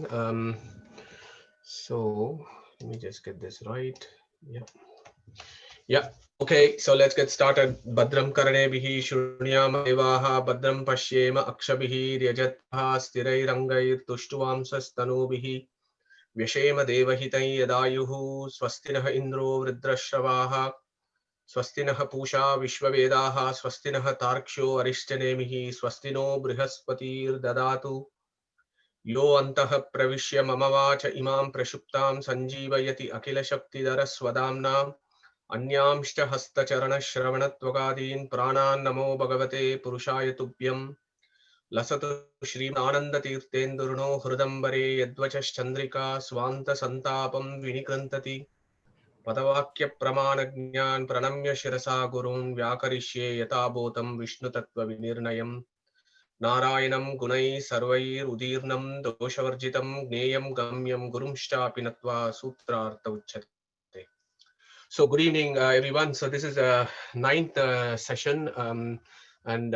Um, so let me just get this right. Yeah. Yeah. Okay. So let's get started. Badram karnebihi shunyama devaha badram pashyema akshabihi ryajatha sthirairangair tushtuvam sastanubihi vyashema devahitai yadayuhu swastinah indro vridrashravaha swastinah pusha vishwavedaha swastinah tarksho arishtyanemihi swastino brihaspatir dadatu यो अन्तः प्रविश्य मम watch इमां प्रक्षुप्तां सञ्जीवयति अखिलशक्तिधरस्वधाम्नाम् अन्यांश्च हस्तचरणश्रवणत्वगादीन् प्राणान् नमो भगवते पुरुषाय तुभ्यं लसतु श्रीमदानन्दतीर्थेन्दुर्नो हृदम्बरे यद्वचश्चन्द्रिका स्वान्तसन्तापं विनिकृन्तति पदवाक्यप्रमाणज्ञान् प्रणम्य शिरसा गुरून् व्याकरिष्ये यथाभूतं विष्णुतत्त्वविनिर्णयम् नारायणं गुणैः सर्वैरुदीर्णं दोषवर्जितं ज्ञेयं गम्यं गुरुंश्चापि नत्वा सूत्रार्थ उच्यते. So good evening, everyone. So this is a ninth session and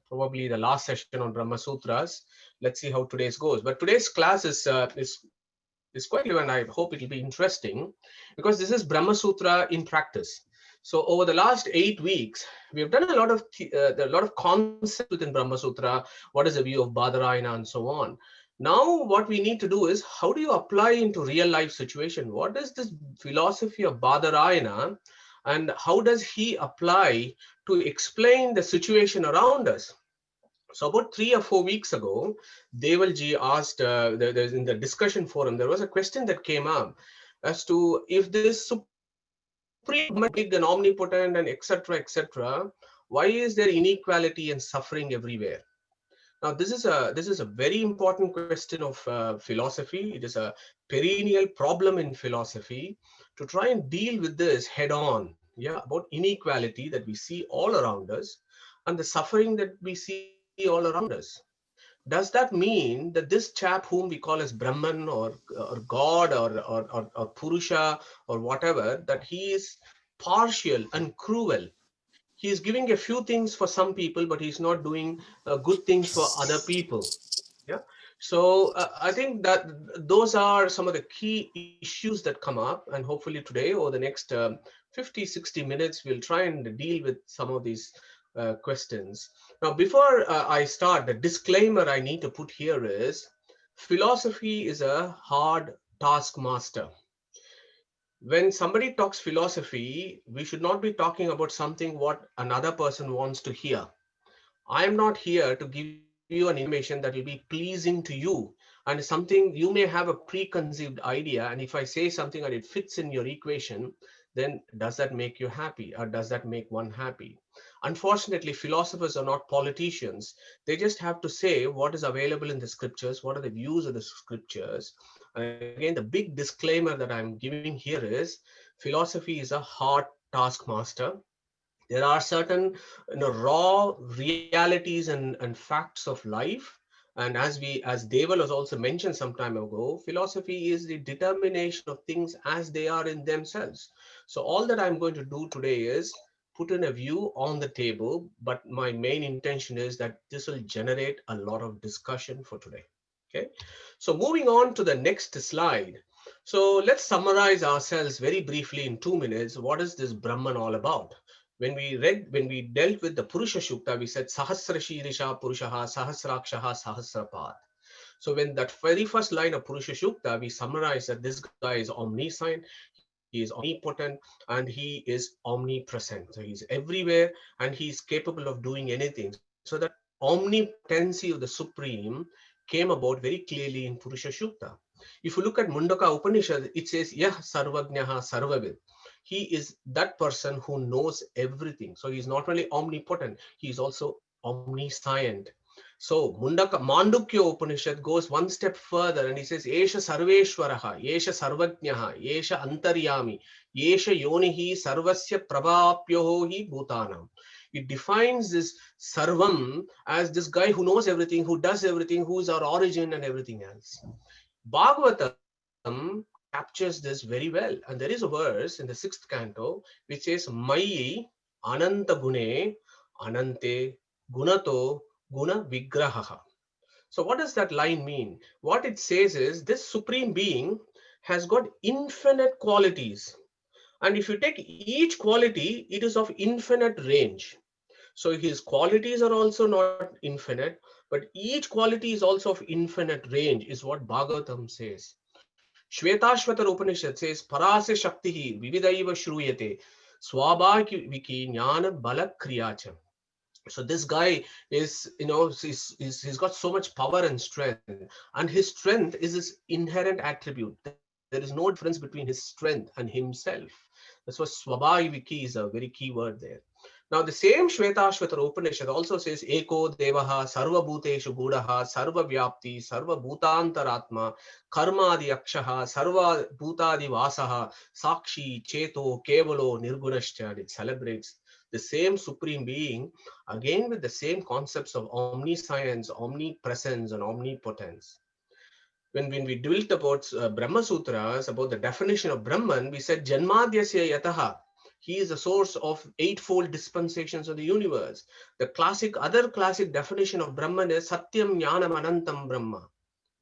probably the last session on Brahmasutras. Let's see how today's goes. But today's class is quite new, and I hope it will be interesting because this is Brahmasutra in practice. So over the last 8 weeks, we have done a lot of concepts within Brahmasutra. What is the view of Badarayana and so on. Now, what we need to do is how do you apply into real life situation? What is this philosophy of Badarayana, and how does he apply to explain the situation around us? So about 3 or 4 weeks ago, Devalji asked, in the discussion forum, there was a question that came up as to if this supreme big and omnipotent and etc., why is there inequality and suffering everywhere? Now, this is a very important question of philosophy. It is a perennial problem in philosophy to try and deal with this head on. Yeah, about inequality that we see all around us and the suffering that we see all around us. Does that mean that this chap whom we call as Brahman or God or Purusha or whatever, that he is partial and cruel? He is giving a few things for some people, but he's not doing good things for other people. Yeah. So I think that those are some of the key issues that come up, and hopefully today or the next 50, 60 minutes, we'll try and deal with some of these questions. Now, before I start, the disclaimer I need to put here is philosophy is a hard taskmaster. When somebody talks philosophy, we should not be talking about something what another person wants to hear. I am not here to give you an information that will be pleasing to you and something you may have a preconceived idea. And if I say something and it fits in your equation, then does that make you happy or does that make one happy? Unfortunately, philosophers are not politicians. They just have to say what is available in the scriptures, what are the views of the scriptures. And again, the big disclaimer that I'm giving here is philosophy is a hard taskmaster. There are certain raw realities and facts of life, and as Deval has also mentioned some time ago, philosophy is the determination of things as they are in themselves. So all that I'm going to do today is put in a view on the table, but my main intention is that this will generate a lot of discussion for today. Okay, so moving on to the next slide. So let's summarize ourselves very briefly in 2 minutes. What is this Brahman all about? When we dealt with the Purusha Shukta, we said Sahasra Shirisha Purushaha Sahasrakshaha Sahasrapath. So when that very first line of Purusha Shukta, we summarize that this guy is omniscient, he is omnipotent, and he is omnipresent. So he's everywhere and he's capable of doing anything. So that omnipotency of the Supreme came about very clearly in Purusha Shukta. If you look at Mundaka Upanishad, it says Yah Sarvagnaha Sarvavid. He is that person who knows everything. So he's not only omnipotent, he is also omniscient. So Mandukya Upanishad goes one step further and he says, Esha Sarveshwaraha, Esha Sarvajnaha, Esha Antaryami, Esha Yonihi Sarvasya Prabhapyohi Bhutanam. It defines this Sarvam as this guy who knows everything, who does everything, who is our origin and everything else. Bhagavatam captures this very well. And there is a verse in the 6th canto which says, Mayi Ananta Gune Anante Gunato Guna Vigraha. So what does that line mean? What it says is this supreme being has got infinite qualities. And if you take each quality, it is of infinite range. So his qualities are also not infinite, but each quality is also of infinite range, is what Bhagavatam says. Shvetashvatar Upanishad says, Parasya Shaktihi Vividaiva Shruyate Swabhaviki Jnana Bala Kriyacha. So this guy is, he's got so much power and strength, and his strength is his inherent attribute. There is no difference between his strength and himself. That's what Swabhaviki is, a very key word there. Now, the same Shvetashvatara Upanishad also says, Eko Devaha Sarva Bhuteshu Gudaha Sarva Vyapti Sarva Bhutantaratma Karmadi Akshaha Sarva Bhutadi Vasaha Sakshi Cheto Kevalo Nirgunashcha. And it celebrates the same supreme being, again with the same concepts of omniscience, omnipresence, and omnipotence. When we dwelt about Brahmasutras, about the definition of Brahman, we said Janmadhyasya Yataha. He is the source of eightfold dispensations of the universe. The other classic definition of Brahman is Satyam Jnanam Anantam Brahma.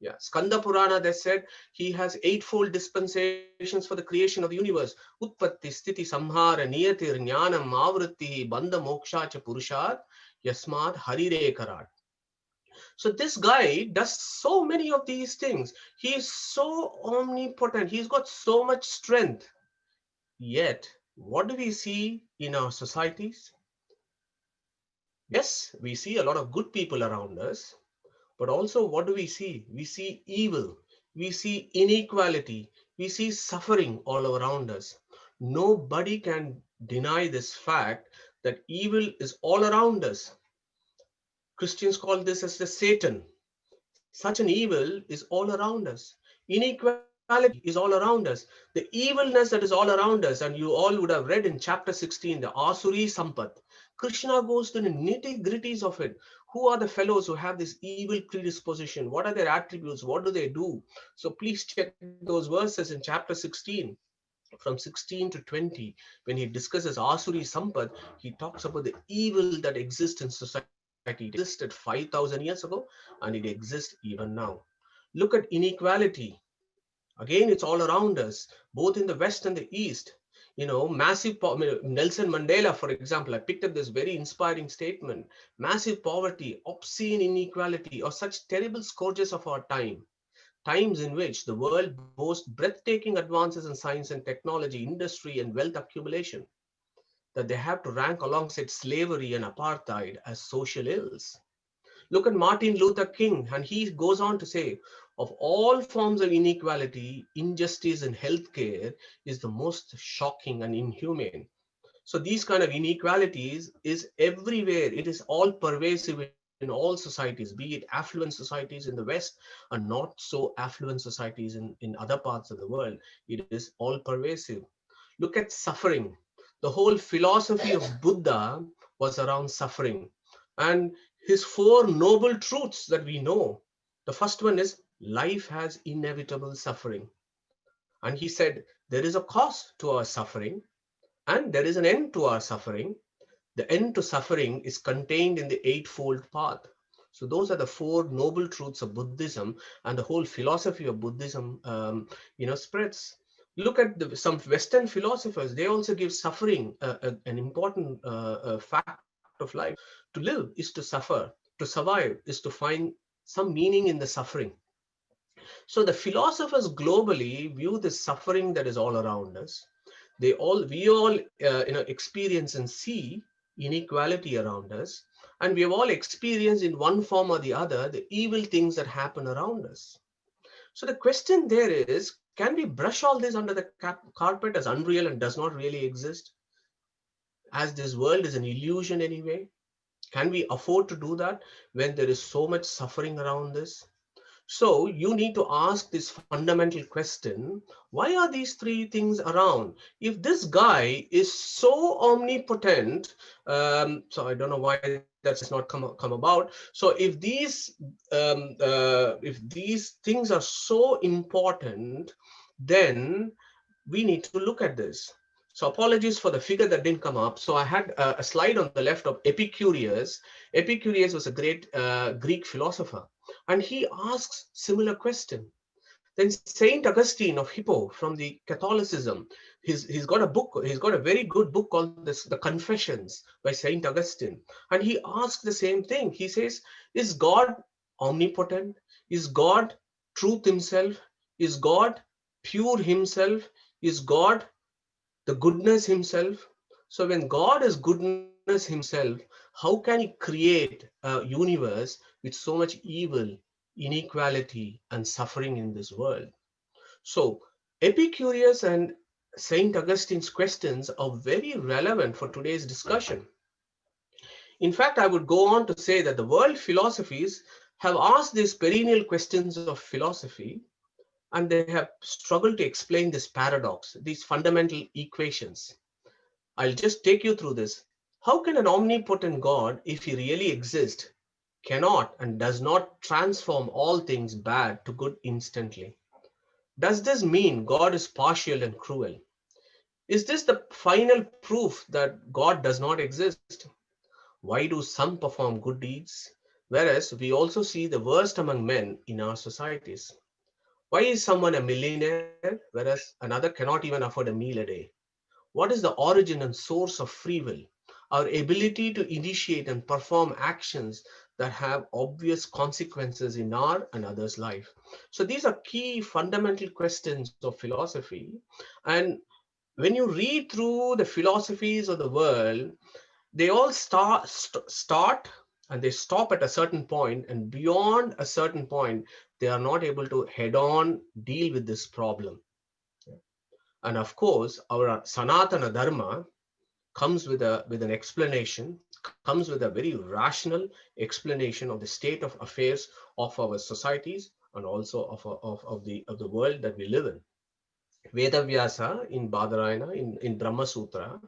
Yeah, Skanda Purana, they said he has eightfold dispensations for the creation of the universe. Utpatti, Sthiti, Samhara, Niyatir, Jnanam, Avritti, Bandha, Moksha, Cha Purushat, Yasmad, Harire Karat. So this guy does so many of these things. He is so omnipotent. He's got so much strength. Yet, what do we see in our societies? Yes, we see a lot of good people around us, but also what do we see? We see evil, we see inequality, we see suffering all around us. Nobody can deny this fact that evil is all around us. Christians call this as the Satan. Such an evil is all around us. Inequality is all around us. The evilness that is all around us, and you all would have read in chapter 16, the Asuri Sampat. Krishna goes to the nitty-gritties of it. Who are the fellows who have this evil predisposition? What are their attributes? What do they do? So please check those verses in chapter 16. From 16 to 20, when he discusses Asuri Sampat, he talks about the evil that exists in society. It existed 5,000 years ago, and it exists even now. Look at inequality. Again, it's all around us, both in the West and the East. Massive Nelson Mandela, for example, I picked up this very inspiring statement. Massive poverty, obscene inequality, or such terrible scourges of our times in which the world boasts breathtaking advances in science and technology, industry, and wealth accumulation, that they have to rank alongside slavery and apartheid as social ills. Look at Martin Luther King, and he goes on to say, of all forms of inequality, injustice in healthcare is the most shocking and inhumane. So these kind of inequalities is everywhere. It is all pervasive in all societies, be it affluent societies in the West and not so affluent societies in other parts of the world. It is all pervasive. Look at suffering. The whole philosophy of Buddha was around suffering. And his four noble truths that we know. The first one is life has inevitable suffering. And he said, there is a cause to our suffering and there is an end to our suffering. The end to suffering is contained in the Eightfold Path. So those are the four noble truths of Buddhism, and the whole philosophy of Buddhism, spreads. Look at some Western philosophers. They also give suffering an important fact of life. To live is to suffer. To survive is to find some meaning in the suffering. So the philosophers globally view the suffering that is all around us. We all experience and see inequality around us, and we have all experienced in one form or the other the evil things that happen around us. So the question there is, can we brush all this under the carpet as unreal and does not really exist, as this world is an illusion anyway? Can we afford to do that when there is so much suffering around us? So you need to ask this fundamental question, why are these three things around? If this guy is so omnipotent, so I don't know why that's not come about. So if these things are so important, then we need to look at this. So apologies for the figure that didn't come up. So I had a slide on the left of Epicurus. Epicurus was a great Greek philosopher. And he asks similar question. Then Saint Augustine of Hippo from the Catholicism, he's got a book, he's got a very good book called this, The Confessions by Saint Augustine. And he asks the same thing. He says, is God omnipotent? Is God truth himself? Is God pure himself? Is God the goodness himself? So when God is goodness himself, how can he create a universe with so much evil, inequality, and suffering in this world? So Epicurus and Saint Augustine's questions are very relevant for today's discussion. In fact, I would go on to say that the world philosophies have asked these perennial questions of philosophy, and they have struggled to explain this paradox, these fundamental equations. I'll just take you through this. How can an omnipotent God, if he really exists, cannot and does not transform all things bad to good instantly? Does this mean God is partial and cruel? Is this the final proof that God does not exist? Why do some perform good deeds, whereas we also see the worst among men in our societies? Why is someone a millionaire, whereas another cannot even afford a meal a day? What is the origin and source of free will? Our ability to initiate and perform actions that have obvious consequences in our and others' life. So these are key fundamental questions of philosophy. And when you read through the philosophies of the world, they all start and they stop at a certain point, and beyond a certain point, they are not able to head on deal with this problem. And of course, our Sanatana Dharma comes with an explanation, comes with a very rational explanation of the state of affairs of our societies and also of the world that we live in. Vedavyasa in Badarayana, in Brahmasutra,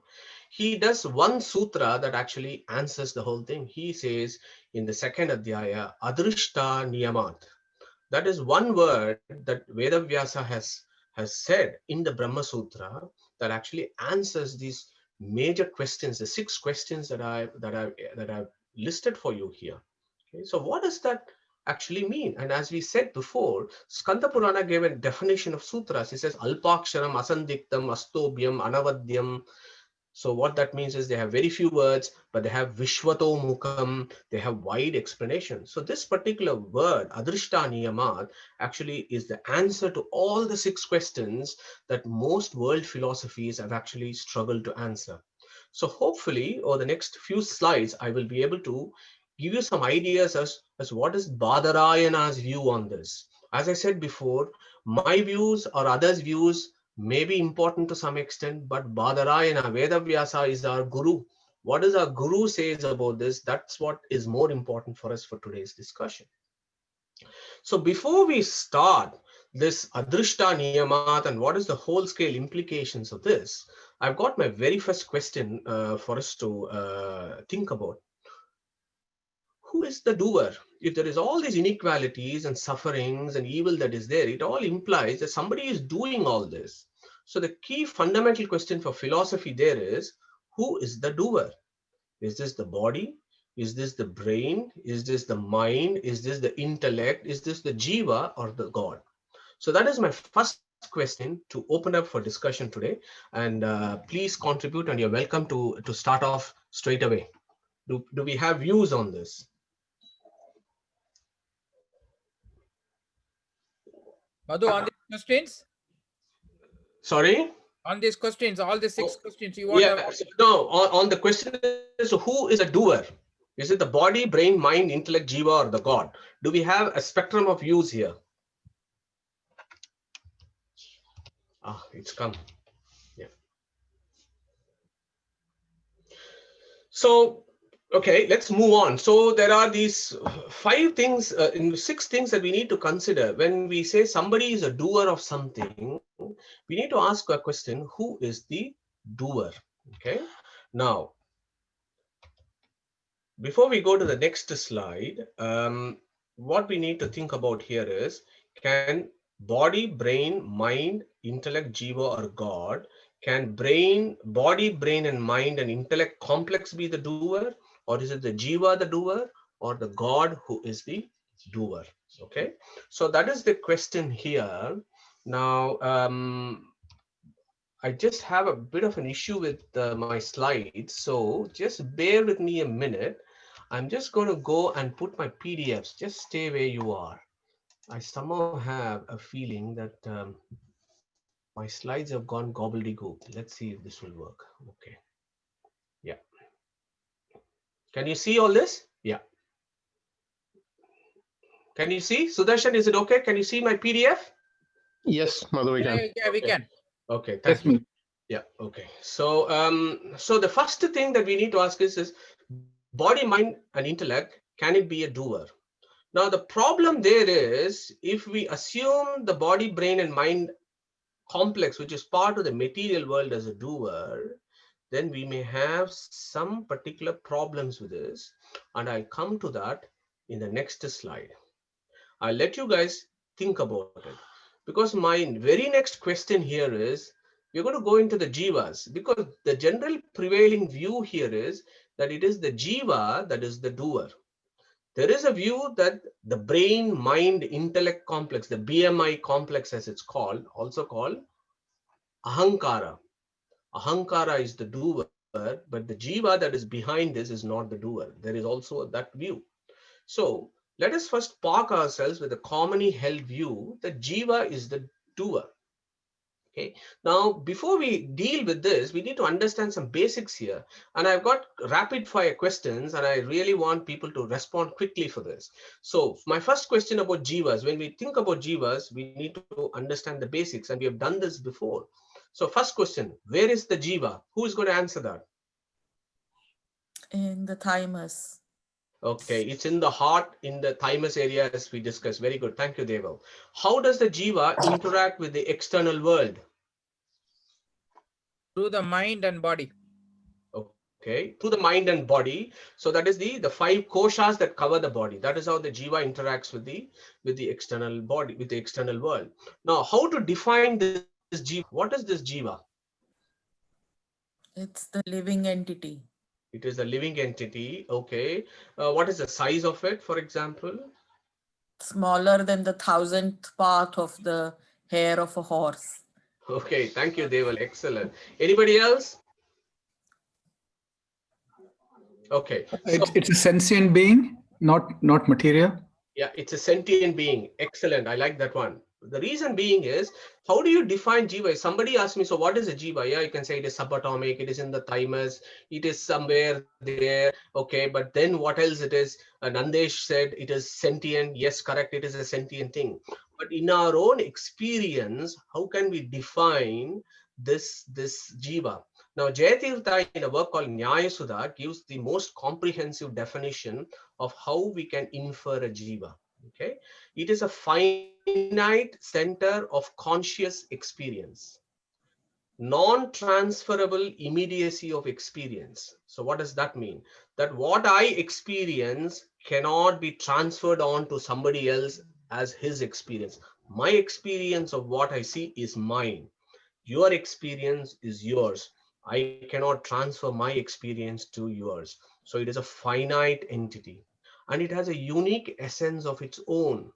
he does one sutra that actually answers the whole thing. He says in the second adhyaya, Adrishta Niyamat. That is one word that Vedavyasa has said in the Brahma Sutra that actually answers these major questions, the 6 questions that I've listed for you here. Okay, so what does that actually mean? And as we said before, Skanda Purana gave a definition of sutras. He says Alpaksharam, Asandiktam, Astobhyam, Anavadyam. So what that means is they have very few words, but they have Vishwato Mukam, they have wide explanation. So this particular word, Adrishta Niyamat, actually is the answer to all the 6 questions that most world philosophies have actually struggled to answer. So hopefully, over the next few slides, I will be able to give you some ideas as what is Badarayana's view on this. As I said before, my views or others' views may be important to some extent, but Badarayana, Vedavyasa is our guru. What does our guru says about this? That's what is more important for us for today's discussion. So before we start this Adrishta Niyamat and what is the whole scale implications of this, I've got my very first question for us to think about. Who is the doer? If there is all these inequalities and sufferings and evil that is there, it all implies that somebody is doing all this. So the key fundamental question for philosophy there is, who is the doer? Is this the body? Is this the brain? Is this the mind? Is this the intellect? Is this the jiva or the God? So that is my first question to open up for discussion today. And please contribute, and you're welcome to start off straight away. Do we have views on this? Madhu, on these questions? Sorry? On these questions, all the 6 Oh, questions, you want yeah. So, no, on the question is, who is a doer? Is it the body, brain, mind, intellect, jiva, or the God? Do we have a spectrum of views here? Ah, it's come. Yeah. So, okay, let's move on. So there are these 5 things, 6 things that we need to consider when we say somebody is a doer of something. We need to ask a question: who is the doer? Okay. Now, before we go to the next slide, what we need to think about here is, can body, brain, mind, intellect, jiva, or God, can body, brain, and mind and intellect complex be the doer? Or is it the jiva the doer, or the God who is the doer? Okay, so that is the question here. Now, I just have a bit of an issue with my slides, so just bear with me a minute. I'm just going to go and put my PDFs. Just stay where you are. I somehow have a feeling that my slides have gone gobbledygook. Let's see if this will work. Okay. Yeah. Can you see all this? Yeah. Can you see? Sudarshan, is it okay? Can you see my PDF? Yes, Madhu, we can. Yeah, we can. Okay, Yes, thank you. Yeah, okay. So the first thing that we need to ask is body, mind, and intellect, can it be a doer? Now, the problem there is if we assume the body, brain, and mind complex, which is part of the material world as a doer, then we may have some particular problems with this. And I'll come to that in the next slide. I'll let you guys think about it. Because my very next question here is, we're going to go into the jivas, because the general prevailing view here is that it is the jiva that is the doer. There is a view that the brain, mind, intellect complex, the BMI complex as it's called, also called ahankara. Ahankara is the doer, but the jiva that is behind this is not the doer. There is also that view. So let us first park ourselves with a commonly held view that jiva is the doer. Okay. Now, before we deal with this, we need to understand some basics here. And I've got rapid fire questions, and I really want people to respond quickly for this. So my first question about jivas, when we think about jivas, we need to understand the basics, and we have done this before. So first question, where is the jiva? Who is going to answer that? In the thymus. Okay, it's in the heart, in the thymus area, as we discussed. Very good. Thank you, Deval. How does the jiva interact with the external world? Through the mind and body. Okay, through the mind and body. So that is the five koshas that cover the body. That is how the jiva interacts with the external body, with the external world. Now, how to define this jiva? What is this jiva? It's the living entity. It is a living entity. Okay. What is the size of it, for example? Smaller than the 1,000th part of the hair of a horse. Okay, thank you, Deval. Excellent. Anybody else? Okay. So, It's a sentient being, not material. yeah, it's a sentient being. Excellent. I like that one. The reason being is, how do you define jiva? If somebody asks me, so what is a jiva? Yeah, you can say it is subatomic, it is in the thymus, it is somewhere there. Okay, but then what else it is? Nandesh said it is sentient. Yes, correct. It is a sentient thing. But in our own experience, how can we define this jiva? Now, Jayatirtha, in a work called Nyaya-Sudha, gives the most comprehensive definition of how we can infer a jiva. Okay, it is a finite center of conscious experience, non-transferable immediacy of experience. So what does that mean? That what I experience cannot be transferred on to somebody else as his experience. My experience of what I see is mine. Your experience is yours. I cannot transfer my experience to yours. So it is a finite entity, and it has a unique essence of its own.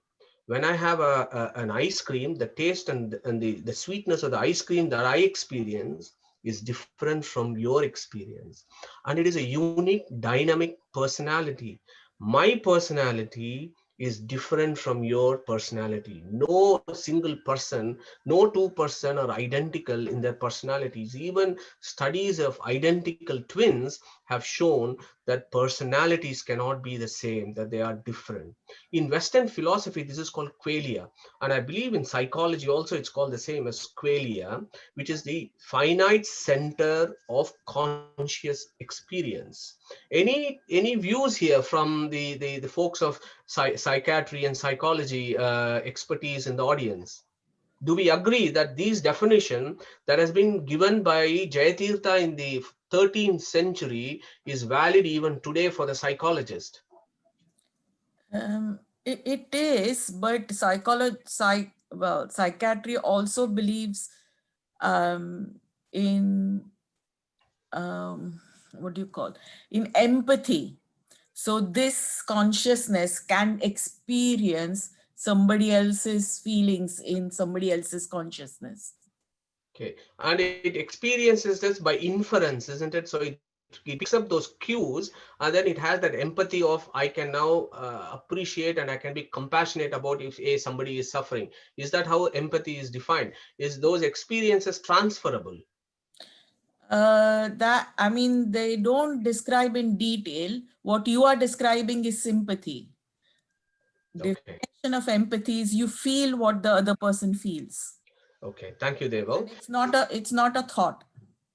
When I have an ice cream, the taste and the sweetness of the ice cream that I experience is different from your experience. And it is a unique dynamic personality. My personality is different from your personality. No single person, no two person are identical in their personalities. Even studies of identical twins have shown that personalities cannot be the same, that they are different. In Western philosophy, this is called qualia. And I believe in psychology also it's called the same as qualia, which is the finite center of conscious experience. Any views here from the folks of psychiatry and psychology expertise in the audience? Do we agree that these definition that has been given by Jayatirtha in the 13th century is valid even today for the psychologist? It is, but psychiatry also believes in what do you call, in empathy. So this consciousness can experience somebody else's feelings in somebody else's consciousness. Okay, and it experiences this by inference, isn't it? So it picks up those cues, and then it has that empathy of, I can now appreciate and I can be compassionate about if somebody is suffering. Is that how empathy is defined? Is those experiences transferable? I mean, they don't describe in detail. What you are describing is sympathy. Okay. Definition of empathy is you feel what the other person feels. Okay, thank you, Devo. And it's not a thought.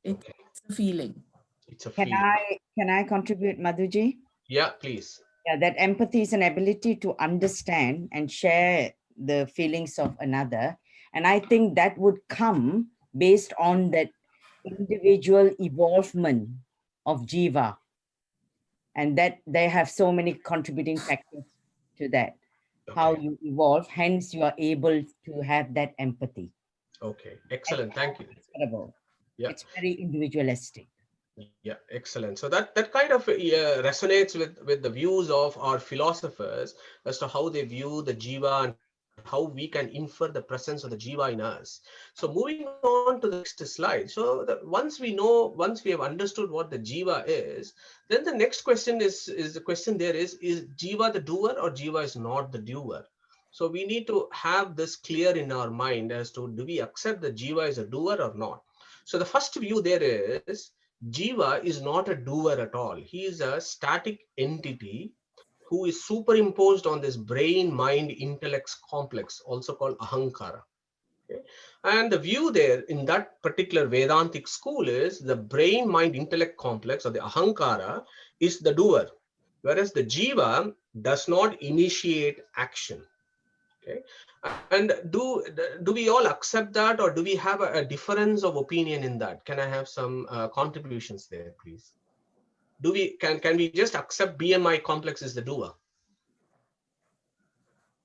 It's a feeling. It's a Can feeling. I contribute, Madhuji? Yeah, please. Yeah, that empathy is an ability to understand and share the feelings of another. And I think that would come based on that individual evolvement of Jiva. And that they have so many contributing factors to that, how Okay. you evolve, hence you are able to have that empathy. Okay, excellent. Thank you. Incredible. Yeah. It's very individualistic. Yeah, excellent. So that kind of resonates with the views of our philosophers as to how they view the jiva and how we can infer the presence of the jiva in us. So moving on to the next slide. So once we have understood what the jiva is, then the next question is the question there is jiva the doer or jiva is not the doer? So we need to have this clear in our mind as to, do we accept the jiva is a doer or not? So the first view there is, Jiva is not a doer at all. He is a static entity who is superimposed on this brain-mind-intellect complex, also called ahankara. Okay? And the view there in that particular Vedantic school is the brain-mind-intellect complex, or the ahankara, is the doer, whereas the Jiva does not initiate action. Okay, and do we all accept that, or do we have a difference of opinion in that? Can I have some contributions there, please? Do we can we just accept BMI complex is the doer?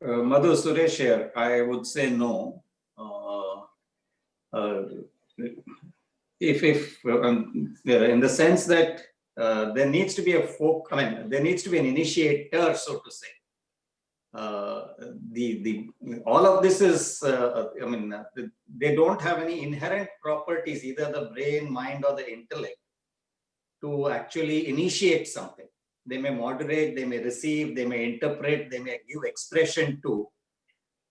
Madhu, Suresh here. I would say no. If in the sense that there needs to be there needs to be an initiator, so to say. All of this is, they don't have any inherent properties, either the brain, mind, or the intellect, to actually initiate something. They may moderate, they may receive, they may interpret, they may give expression to.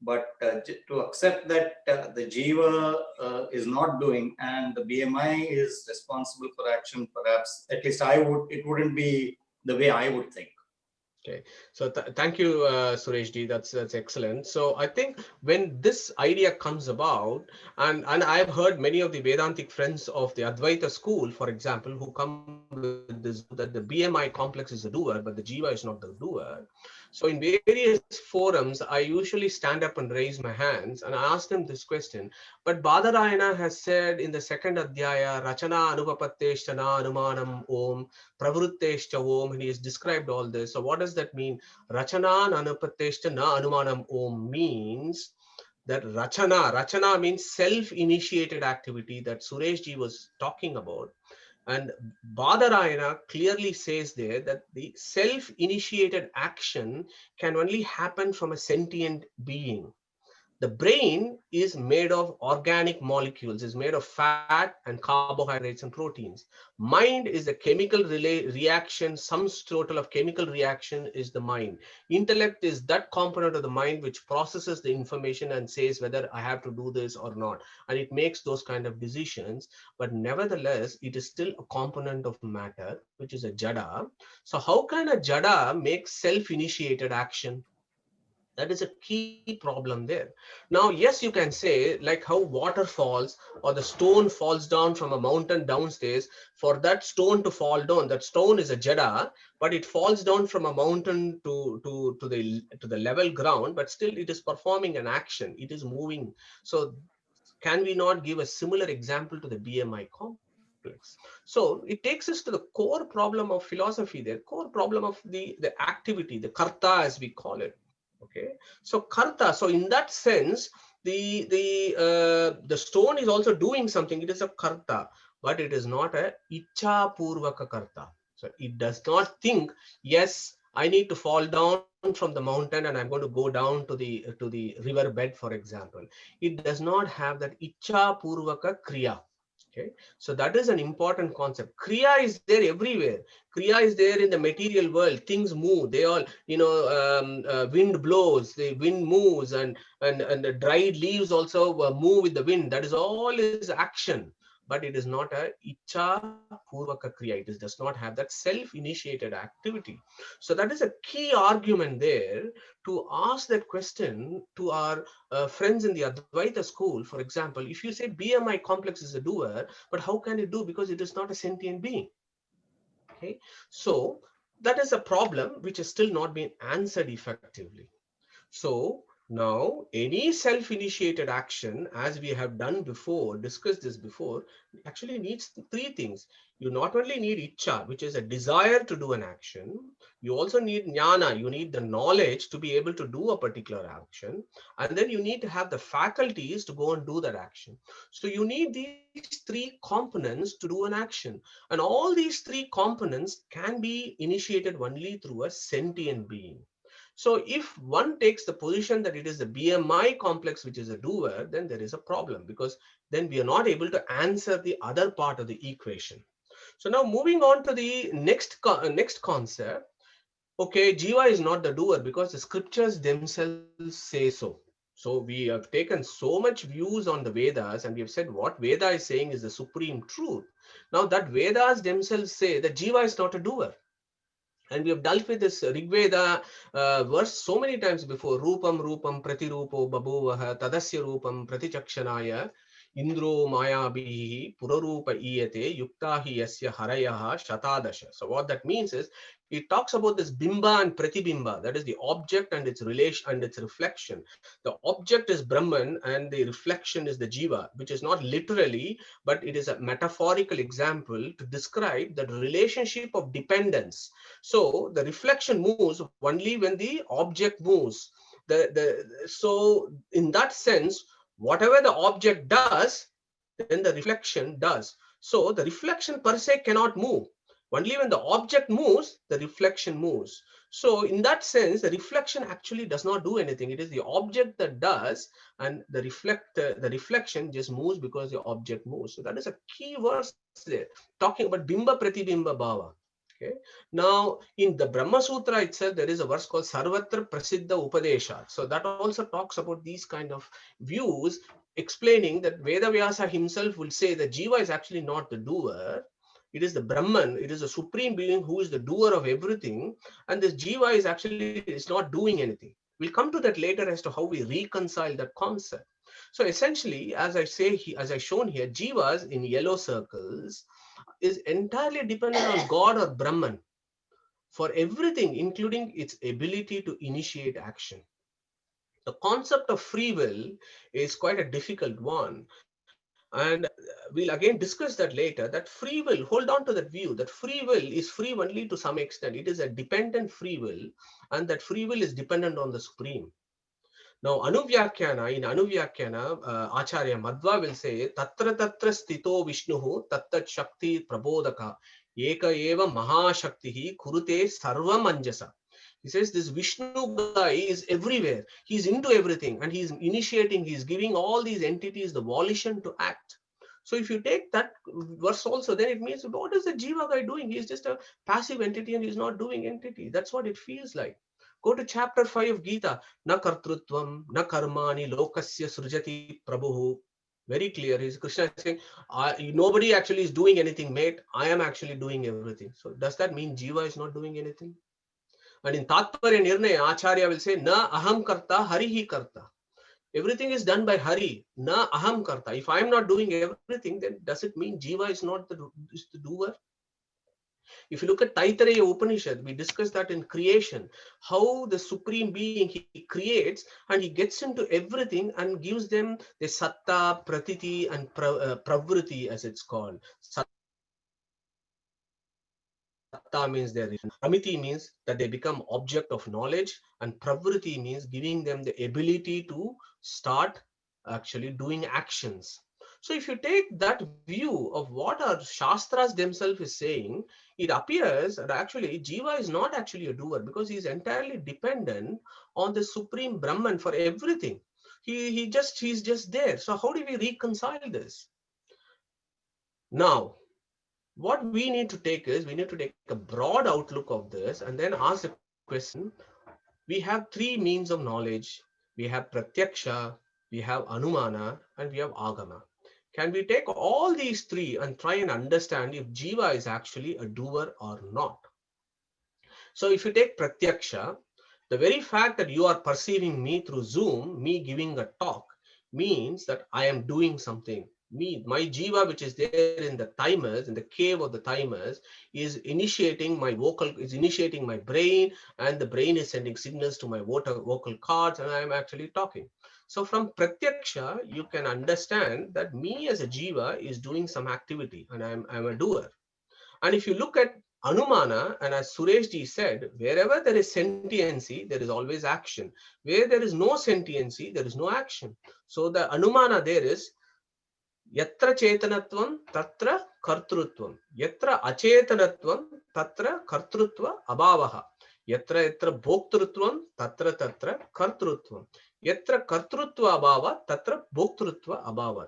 But to accept that the jiva is not doing and the BMI is responsible for action, perhaps, at least it wouldn't be the way I would think. Okay, so thank you, Suresh Ji. That's excellent. So I think when this idea comes about, and I've heard many of the Vedantic friends of the Advaita school, for example, who come with this, that the BMI complex is the doer, but the Jiva is not the doer. So in various forums, I usually stand up and raise my hands and I ask them this question. But Badarayana has said in the second Adhyaya, Rachana Anupapatteshta na Anumanam Om, Pravrutteshta Om, and he has described all this. So what does that mean? Rachana Anupatteshta na Anumanam Om means that Rachana means self-initiated activity that Suresh Ji was talking about. And Badarayana clearly says there that the self-initiated action can only happen from a sentient being. The brain is made of organic molecules, is made of fat and carbohydrates and proteins. Mind is a chemical reaction, sum total of chemical reaction is the mind. Intellect is that component of the mind which processes the information and says whether I have to do this or not. And it makes those kind of decisions, but nevertheless, it is still a component of matter, which is a jada. So how can a jada make self-initiated action? That is a key problem there. Now, yes, you can say like how water falls or the stone falls down from a mountain downstairs. For that stone to fall down, that stone is a jada, but it falls down from a mountain to the level ground, but still it is performing an action. It is moving. So can we not give a similar example to the BMI complex? So it takes us to the core problem of philosophy there, core problem of the activity, the karta as we call it. Okay, so karta. So in that sense, the stone is also doing something. It is a karta, but it is not a icha purvaka karta. So it does not think, yes, I need to fall down from the mountain and I'm going to go down to the river bed, for example. It does not have that icha purvaka kriya. Okay, so that is an important concept. Kriya is there everywhere. Kriya is there in the material world. Things move. They all, wind blows, the wind moves, and the dried leaves also move with the wind. That is all is action, but it is not a icha purvaka kriya. It does not have that self-initiated activity. So that is a key argument there to ask that question to our friends in the Advaita school. For example, if you say BMI complex is a doer, but how can it do? Because it is not a sentient being. Okay, so that is a problem which has still not been answered effectively. So now any self-initiated action, as we have done before, discussed this before, actually needs three things. You not only need icha, which is a desire to do an action, you also need jnana, you need the knowledge to be able to do a particular action, and then you need to have the faculties to go and do that action. So you need these three components to do an action, and all these three components can be initiated only through a sentient being. So if one takes the position that it is the BMI complex which is a doer, then there is a problem, because then we are not able to answer the other part of the equation. So now moving on to the next concept. Okay, Jiva is not the doer because the scriptures themselves say so. So we have taken so much views on the Vedas, and we have said what Veda is saying is the supreme truth. Now that Vedas themselves say that Jiva is not a doer. And we have dealt with this Rig Veda verse so many times before. Rupam rupam pratirupo babuvaha tadasya rupam pratichakshanaya indro mayabhihi purarupa iyate yuktahi yasya harayaha shatadasha. So what that means is, it talks about this bimba and pratibimba, that is the object and its relation and its reflection. The object is Brahman and the reflection is the Jiva, which is not literally, but it is a metaphorical example to describe the relationship of dependence. So the reflection moves only when the object moves. So in that sense, whatever the object does, then the reflection does. So the reflection per se cannot move. Only when the object moves, the reflection moves. So in that sense, the reflection actually does not do anything. It is the object that does, and the reflection just moves because the object moves. So that is a key verse there, talking about bimba pratibimba bhava. Okay. Now, in the Brahmasutra itself, there is a verse called Sarvatra Prasiddha Upadesha. So that also talks about these kind of views, explaining that Vedavyasa himself will say that Jiva is actually not the doer. It is the Brahman, it is the supreme being who is the doer of everything. And this Jiva is not doing anything. We'll come to that later as to how we reconcile that concept. So essentially, as I shown here, Jivas in yellow circles is entirely dependent on God or Brahman for everything, including its ability to initiate action. The concept of free will is quite a difficult one. And we'll again discuss that later, that free will, hold on to that view, that free will is free only to some extent. It is a dependent free will, and that free will is dependent on the Supreme. Now, in Anuvyakyana, Acharya Madhva will say, Tatra Tatra Stito Vishnuhu Tattat Shakti Prabodaka Eka Eva Mahashaktihi Kurute Sarvam Anjasa. He says this Vishnu guy is everywhere. He's into everything, and he's initiating, he's giving all these entities the volition to act. So if you take that verse also, then it means, what is the Jiva guy doing? He's just a passive entity and he's not doing entity. That's what it feels like. Go to chapter 5 of Gita. Na kartrutvam, na karmani, lokasya srujati prabhu. Very clear. Krishna is saying, nobody actually is doing anything, mate. I am actually doing everything. So does that mean Jiva is not doing anything? And in Tatparya Nirnaya, Acharya will say, na aham karta, harihi karta. Everything is done by Hari, na aham karta. If I am not doing everything, then does it mean Jiva is not the doer? If you look at Taittiriya Upanishad, we discussed that in creation, how the supreme being, he creates and he gets into everything and gives them the satta, pratiti, and pravriti, as it's called. Satta means there is, pramiti means that they become object of knowledge, and pravriti means giving them the ability to start actually doing actions. So if you take that view of what our Shastras themselves is saying, it appears that actually Jiva is not actually a doer, because he is entirely dependent on the Supreme Brahman for everything. He's just there. So how do we reconcile this? Now, what we need to take is, we need to take a broad outlook of this and then ask the question. We have three means of knowledge. We have Pratyaksha, we have Anumana, and we have Agama. Can we take all these three and try and understand if Jiva is actually a doer or not? So if you take Pratyaksha, the very fact that you are perceiving me through Zoom, me giving a talk, means that I am doing something. My Jiva, which is there in the thymus, in the cave of the thymus, is initiating my brain, and the brain is sending signals to my vocal cords, and I am actually talking. So from Pratyaksha, you can understand that me as a Jiva is doing some activity, and I'm a doer. And if you look at Anumana, and as Sureshji said, wherever there is sentiency, there is always action. Where there is no sentiency, there is no action. So the Anumana there is Yatra Chetanatvam Tatra Kartrutvam. Yatra Achetanatvam Tatra Kartrutva Abhavaha. Yatra Bhoktrutvam Tatra Kartrutvam. Yatra Kartrutva Abhava Tatra Bhoktrutva Abhava.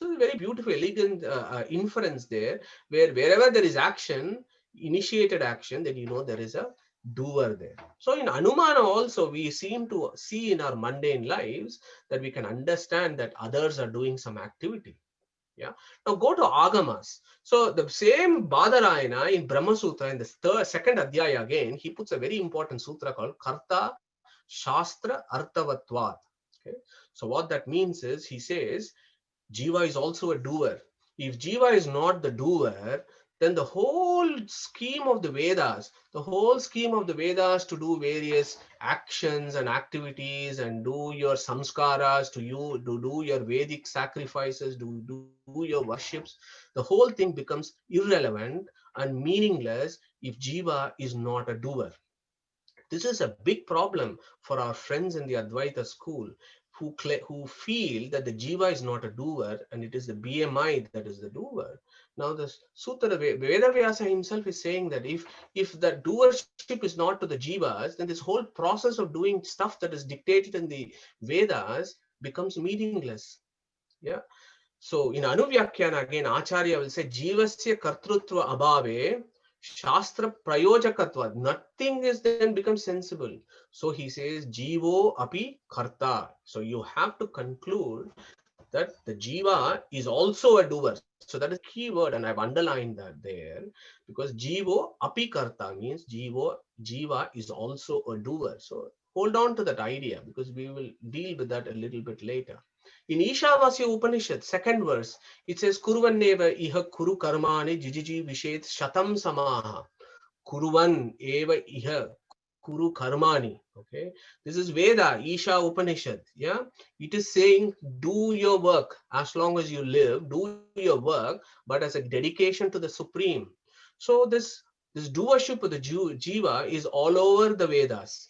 So a very beautiful, elegant inference there, where wherever there is action, initiated action, then you know there is a doer there. So in Anumana also, we seem to see in our mundane lives that we can understand that others are doing some activity. Yeah. Now go to Agamas. So the same Badarayana in Brahmasutra, in the second Adhyaya again, he puts a very important sutra called Karta Shastra Arthavatvat. Okay. So what that means is, he says, Jiva is also a doer. If Jiva is not the doer, then the whole scheme of the Vedas, to do various actions and activities and do your samskaras, to do your Vedic sacrifices, do your worships, the whole thing becomes irrelevant and meaningless if Jiva is not a doer. This is a big problem for our friends in the Advaita school, who feel that the Jiva is not a doer and it is the BMI that is the doer. Now the Sutra, Vedavyasa himself is saying that if the doership is not to the Jivas, then this whole process of doing stuff that is dictated in the Vedas becomes meaningless. Yeah. So in Anuvyakhyana again, Acharya will say, Jivasya Kartrutva Abhave Shastra Prayojakatva. Nothing is then becomes sensible. So he says, Jivo api karta. So you have to conclude that the Jiva is also a doer. So that is key word, and I've underlined that there, because Jivo api karta means Jiva is also a doer. So hold on to that idea, because we will deal with that a little bit later. In Ishavasya Upanishad, second verse, it says, Kuruvanneva iha kuru karmani jijiji vishet shatam samaha. Kuruvan eva iha kuru karmani. Okay, this is Veda, Isha Upanishad. Yeah, it is saying, do your work as long as you live, do your work, but as a dedication to the Supreme. So this doership of the Jiva is all over the Vedas.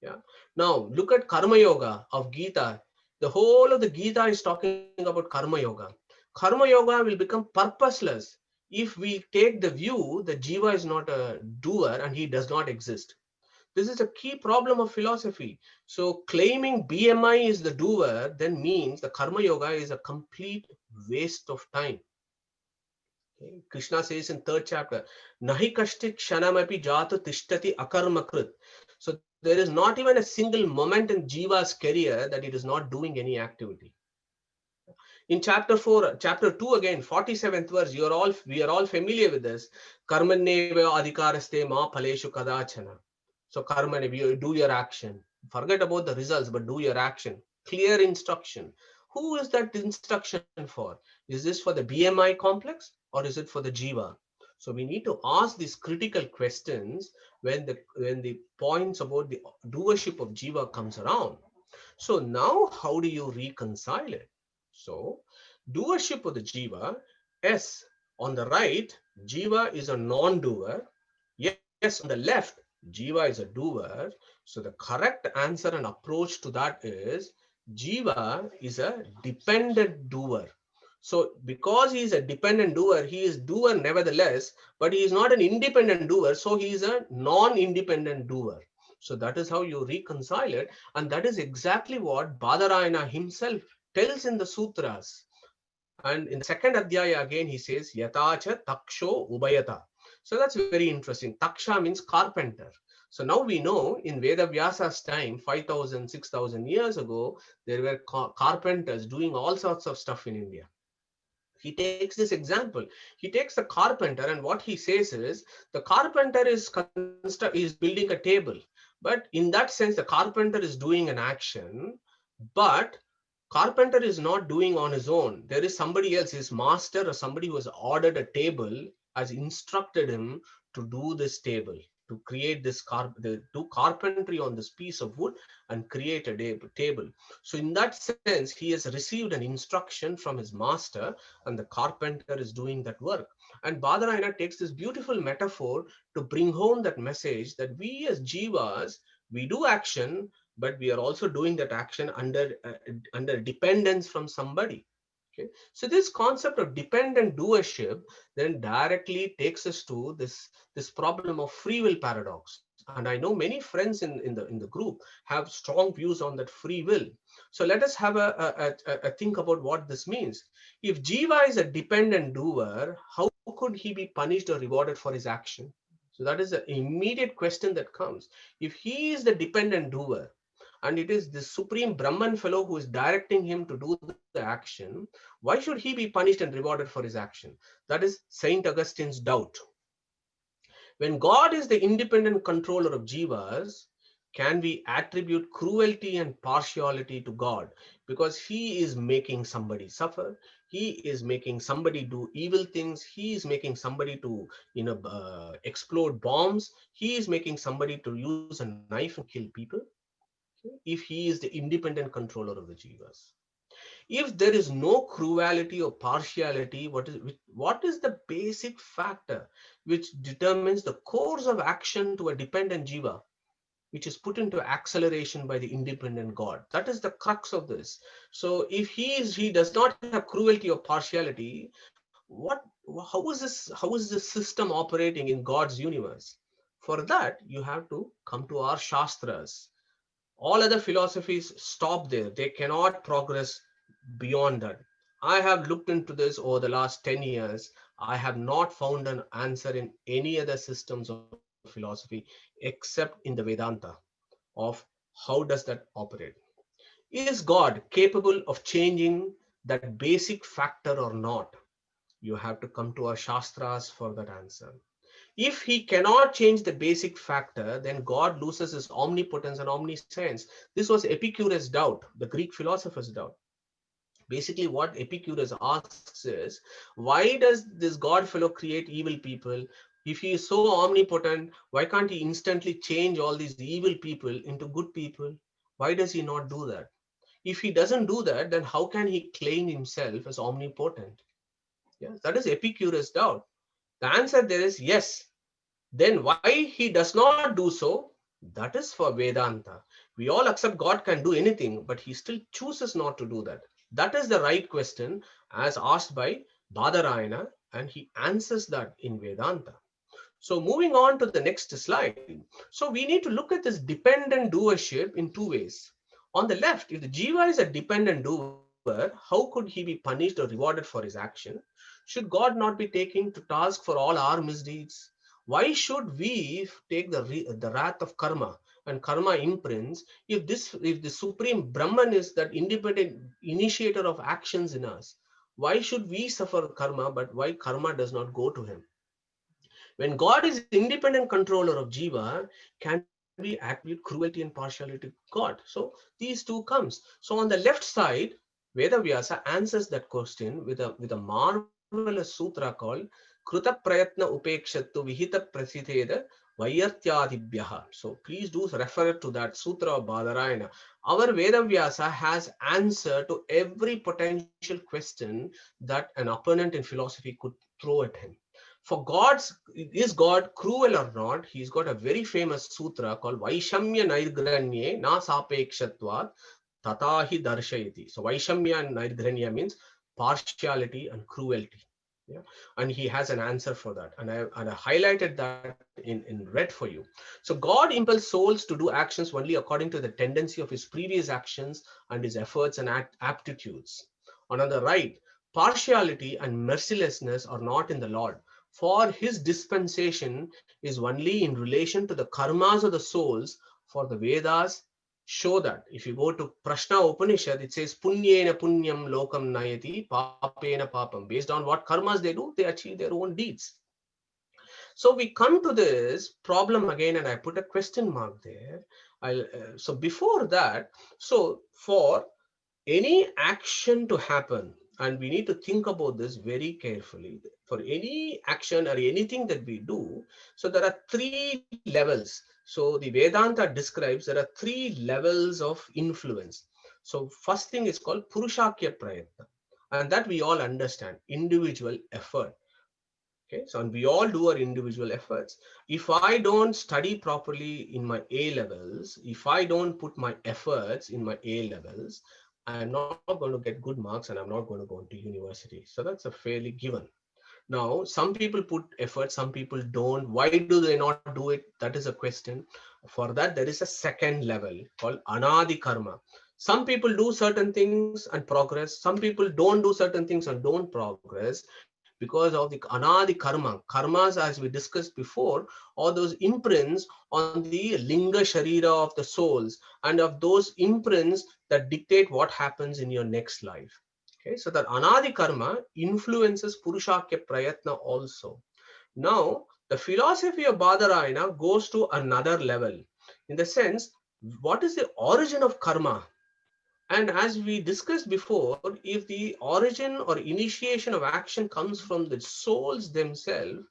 Yeah. Now look at Karma Yoga of Gita. The whole of the Gita is talking about Karma Yoga. Karma Yoga will become purposeless if we take the view that Jiva is not a doer and he does not exist. This is a key problem of philosophy. So claiming BMI is the doer then means the Karma Yoga is a complete waste of time. Okay. Krishna says in 3rd chapter, Nahi kashtit kshanamapi jatu tishtati akarmakrit. So there is not even a single moment in Jiva's career that it is not doing any activity. In chapter 2 again, 47th verse, we are all familiar with this. Karmanneva adhikaraste ma phaleshu kadachana. So karmane, you do your action. Forget about the results, but do your action. Clear instruction. Who is that instruction for? Is this for the BMI complex or is it for the Jiva? So we need to ask these critical questions when the points about the doership of Jiva comes around. So now how do you reconcile it? So doership of the Jiva, yes, on the right, Jiva is a non-doer. Yes, on the left, Jiva is a doer. So the correct answer and approach to that is Jiva is a dependent doer. So because he is a dependent doer, he is doer nevertheless, but he is not an independent doer. So he is a non-independent doer. So that is how you reconcile it. And that is exactly what Badarayana himself tells in the sutras. And in the second adhyaya again, he says, Yatacha taksho ubayata. So that's very interesting. Taksha means carpenter. So now we know in Veda Vyasa's time, 5,000, 6,000 years ago, there were carpenters doing all sorts of stuff in India. He takes this example. He takes the carpenter, and what he says is the carpenter is building a table. But in that sense, the carpenter is doing an action, but carpenter is not doing on his own. There is somebody else, his master or somebody who has ordered a table, has instructed him to do this table, to create this do carpentry on this piece of wood and create a table. So in that sense, he has received an instruction from his master, and the carpenter is doing that work. And Badarayana takes this beautiful metaphor to bring home that message that we as jivas, we do action, but we are also doing that action under dependence from somebody. Okay, so this concept of dependent doership then directly takes us to this problem of free will paradox. And I know many friends in the group have strong views on that free will. So let us have a think about what this means. If Jiva is a dependent doer, how could he be punished or rewarded for his action? So that is the immediate question that comes. If he is the dependent doer, and it is the supreme Brahman fellow who is directing him to do the action, why should he be punished and rewarded for his action? That is Saint Augustine's doubt. When God is the independent controller of jivas, can we attribute cruelty and partiality to God? Because he is making somebody suffer. He is making somebody do evil things. He is making somebody to explode bombs. He is making somebody to use a knife and kill people. If he is the independent controller of the jivas. If there is no cruelty or partiality, what is the basic factor which determines the course of action to a dependent jiva, which is put into acceleration by the independent God? That is the crux of this. So if he does not have cruelty or partiality, how is this system operating in God's universe? For that, you have to come to our shastras. All other philosophies stop there. They cannot progress beyond that. I have looked into this over the last 10 years. I have not found an answer in any other systems of philosophy except in the Vedanta of how does that operate. Is God capable of changing that basic factor or not? You have to come to our shastras for that answer. If he cannot change the basic factor, then God loses his omnipotence and omniscience. This was Epicurus' doubt, the Greek philosopher's doubt. Basically, what Epicurus asks is, why does this God fellow create evil people? If he is so omnipotent, why can't he instantly change all these evil people into good people? Why does he not do that? If he doesn't do that, then how can he claim himself as omnipotent? Yeah, that is Epicurus' doubt. The answer there is yes. Then why he does not do so? That is for Vedanta. We all accept God can do anything, but he still chooses not to do that. That is the right question as asked by Badarayana, and he answers that in Vedanta. So moving on to the next slide. So we need to look at this dependent doership in two ways. On the left, if the jiva is a dependent doer, how could he be punished or rewarded for his action? Should God not be taking to task for all our misdeeds? Why should we take the wrath of karma and karma imprints if the supreme Brahman is that independent initiator of actions in us? Why should we suffer karma, but why karma does not go to him? When God is independent controller of jiva, can we attribute cruelty and partiality to God? So these two comes. So on the left side, Vedavyasa answers that question with a marvelous sutra called Kruta Prayatna Upekshattu Vihita Prasitheda Vayartyadibhyaha. So please do refer to that sutra of Badarayana. Our Vedavyasa has answer to every potential question that an opponent in philosophy could throw at him. For is God cruel or not? He's got a very famous sutra called Vaishamya Nairgranye Na Sapekshatvat Tatahi Darshayati. So Vaishamya and Nairgranya means partiality and cruelty. Yeah, and he has an answer for that, and I highlighted that in red for you. So God impels souls to do actions only according to the tendency of his previous actions and his efforts and aptitudes. And on the right, partiality and mercilessness are not in the Lord, for his dispensation is only in relation to the karmas of the souls, for the Vedas show that. If you go to Prashna Upanishad, it says punyena punyam lokam nayati papena papam. Based on what karmas they do, they achieve their own deeds. So we come to this problem again, and I put a question mark there. So before that, so for any action to happen, and we need to think about this very carefully, for any action or anything that we do, so there are three levels. So the Vedanta describes there are three levels of influence. So first thing is called Purushakya Prayatna, and that we all understand, individual effort. Okay, so and we all do our individual efforts. If I don't study properly in my A levels, if I don't put my efforts in my A levels, I'm not going to get good marks and I'm not going to go into university. So that's a fairly given. Now, some people put effort, some people don't. Why do they not do it? That is a question. For that, there is a second level called Anadi Karma. Some people do certain things and progress. Some people don't do certain things and don't progress because of the Anadi Karma. Karmas, as we discussed before, are those imprints on the Linga Sharira of the souls, and of those imprints that dictate what happens in your next life. Okay, so that Anadi Karma influences Purushakya Prayatna also. Now, the philosophy of Badarayana goes to another level, in the sense, what is the origin of karma? And as we discussed before, if the origin or initiation of action comes from the souls themselves,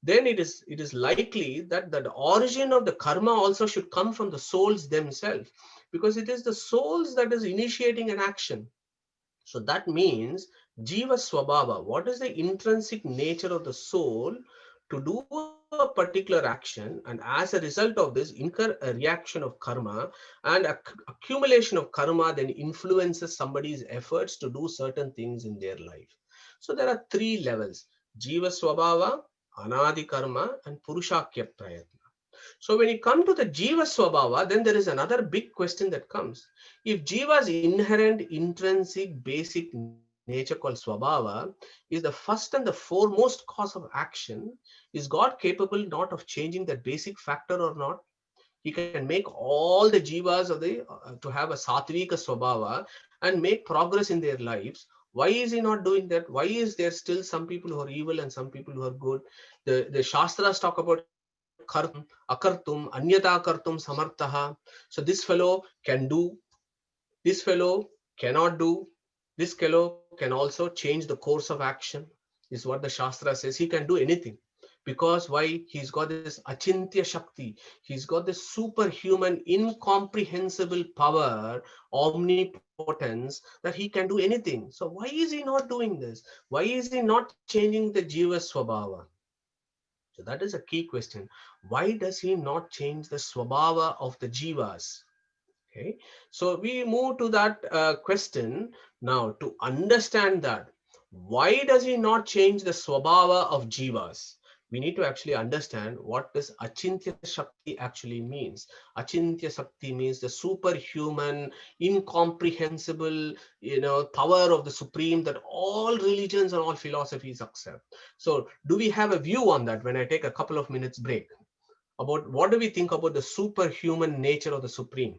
then it is likely that the origin of the karma also should come from the souls themselves, because it is the souls that is initiating an action. So that means Jiva Swabhava, what is the intrinsic nature of the soul to do a particular action, and as a result of this incur a reaction of karma, and accumulation of karma then influences somebody's efforts to do certain things in their life. So there are three levels: Jiva Swabhava, Anadi Karma, and Purushakya Prayatna. So when you come to the Jiva Swabhava, then there is another big question that comes. If Jiva's inherent, intrinsic, basic nature called Swabhava is the first and the foremost cause of action, is God capable not of changing that basic factor or not? He can make all the Jivas of the to have a Satvika Swabhava and make progress in their lives. Why is he not doing that? Why is there still some people who are evil and some people who are good? The Shastras talk about kartum, akartum, anyata kartum samartaha. So this fellow can do, this fellow cannot do, this fellow can also change the course of action, is what the Shastra says. He can do anything. Because why? He's got this achintya shakti. He's got this superhuman, incomprehensible power, omnipotence, that he can do anything. So why is he not doing this? Why is he not changing the Jiva Swabhava? So that is a key question. Why does he not change the Swabhava of the Jivas? Okay, so we move to that question now to understand that. Why does he not change the Swabhava of Jivas? We need to actually understand what this Achintya Shakti actually means. Achintya Shakti means the superhuman, incomprehensible, power of the Supreme that all religions and all philosophies accept. So do we have a view on that when I take a couple of minutes break? About what do we think about the superhuman nature of the Supreme?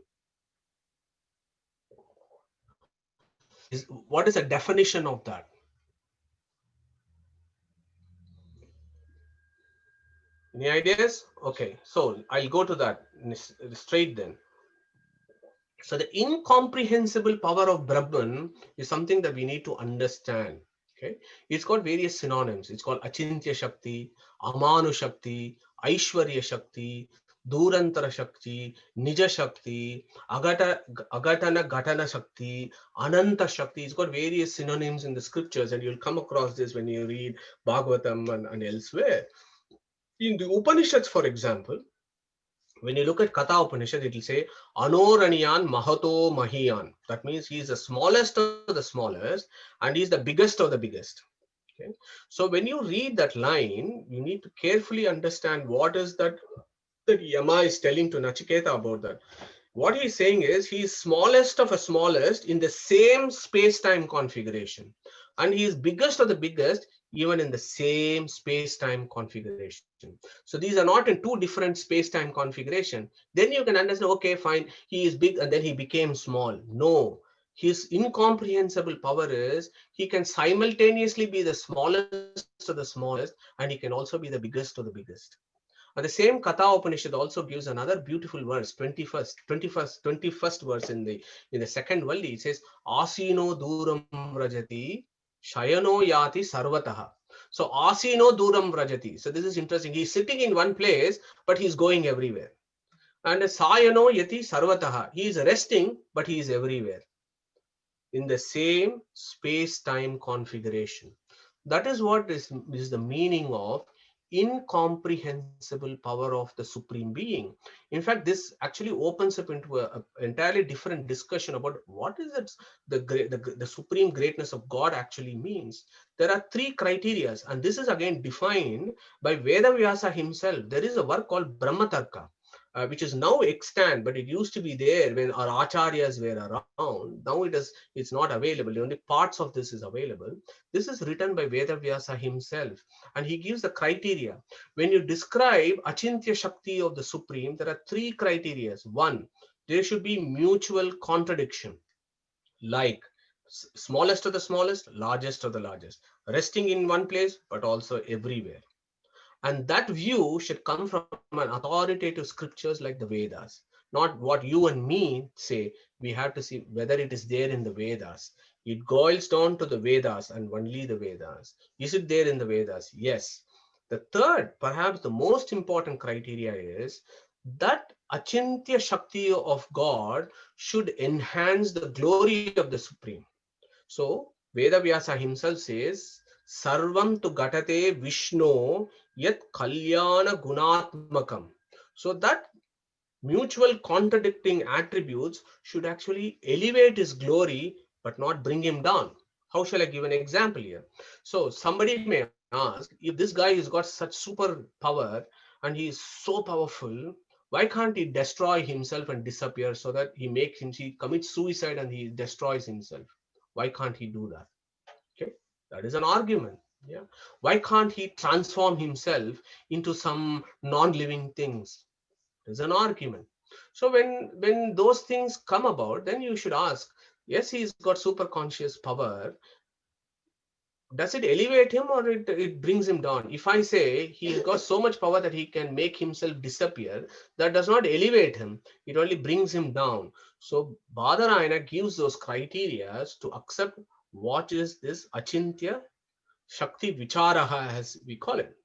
What is the definition of that? Any ideas? Okay, so I'll go to that straight then. So the incomprehensible power of Brahman is something that we need to understand. Okay, it's got various synonyms. It's called Achintya Shakti, Amanu Shakti, Aishwarya Shakti, Durantara Shakti, Nija Shakti, Agatana Gatana Shakti, Ananta Shakti. It's got various synonyms in the scriptures, and you'll come across this when you read Bhagavatam and elsewhere. In the Upanishads, for example, When you look at Katha Upanishad, it will say Anoranyan Mahato Mahiyan. That means he is the smallest of the smallest and he is the biggest of the biggest. Okay. So when you read that line, you need to carefully understand what is that Yama is telling to Nachiketa about that. What he is saying is he is smallest of a smallest in the same space-time configuration. And he is biggest of the biggest even in the same space-time configuration. So these are not in two different space-time configuration. Then you can understand, okay, fine, he is big and then he became small. No, his incomprehensible power is he can simultaneously be the smallest of the smallest and he can also be the biggest of the biggest. And the same Katha Upanishad also gives another beautiful verse, 21st verse in the second valli. It says, Asino duram rajati, shayano yati sarvataha. So Asino duram rajati. So this is interesting. He's sitting in one place, but he's going everywhere. And Sayano yati sarvataha. He is resting, but he is everywhere in the same space-time configuration. That is what is the meaning of incomprehensible power of the Supreme Being. In fact, this actually opens up into an entirely different discussion about what is it the supreme greatness of God actually means. There are three criteria, and this is again defined by Vedavyasa himself. There is a work called Brahmatarka, which is now extant, but it used to be there when our acharyas were around. Now it's not available. Only parts of this is available. This is written by Vedavyasa himself, and he gives the criteria. When you describe Achintya Shakti of the Supreme, there are three criteria. One, there should be mutual contradiction, like smallest of the smallest, largest of the largest, resting in one place, but also everywhere. And that view should come from an authoritative scriptures like the Vedas, not what you and me say. We have to see whether it is there in the Vedas. It boils down to the Vedas and only the Vedas. Is it there in the Vedas? Yes. The third, perhaps the most important criteria is that Achintya Shakti of God should enhance the glory of the Supreme. So Vedavyasa himself says, Sarvam tu gatate Vishnu yat kalyana gunatmakam. So that mutual contradicting attributes should actually elevate his glory, but not bring him down. How shall I give an example here? So somebody may ask, if this guy has got such super power and he is so powerful, why can't he destroy himself and disappear so that he commits suicide and he destroys himself? Why can't he do that? Okay, that is an argument. Yeah, why can't he transform himself into some non-living things? There's an argument. So when those things come about, then you should ask, yes, he's got super conscious power. Does it elevate him or it brings him down? If I say he's got so much power that he can make himself disappear, that does not elevate him. It only brings him down. So Badarayana gives those criteria to accept what is this Achintya Shakti Vicharaha, as we call it.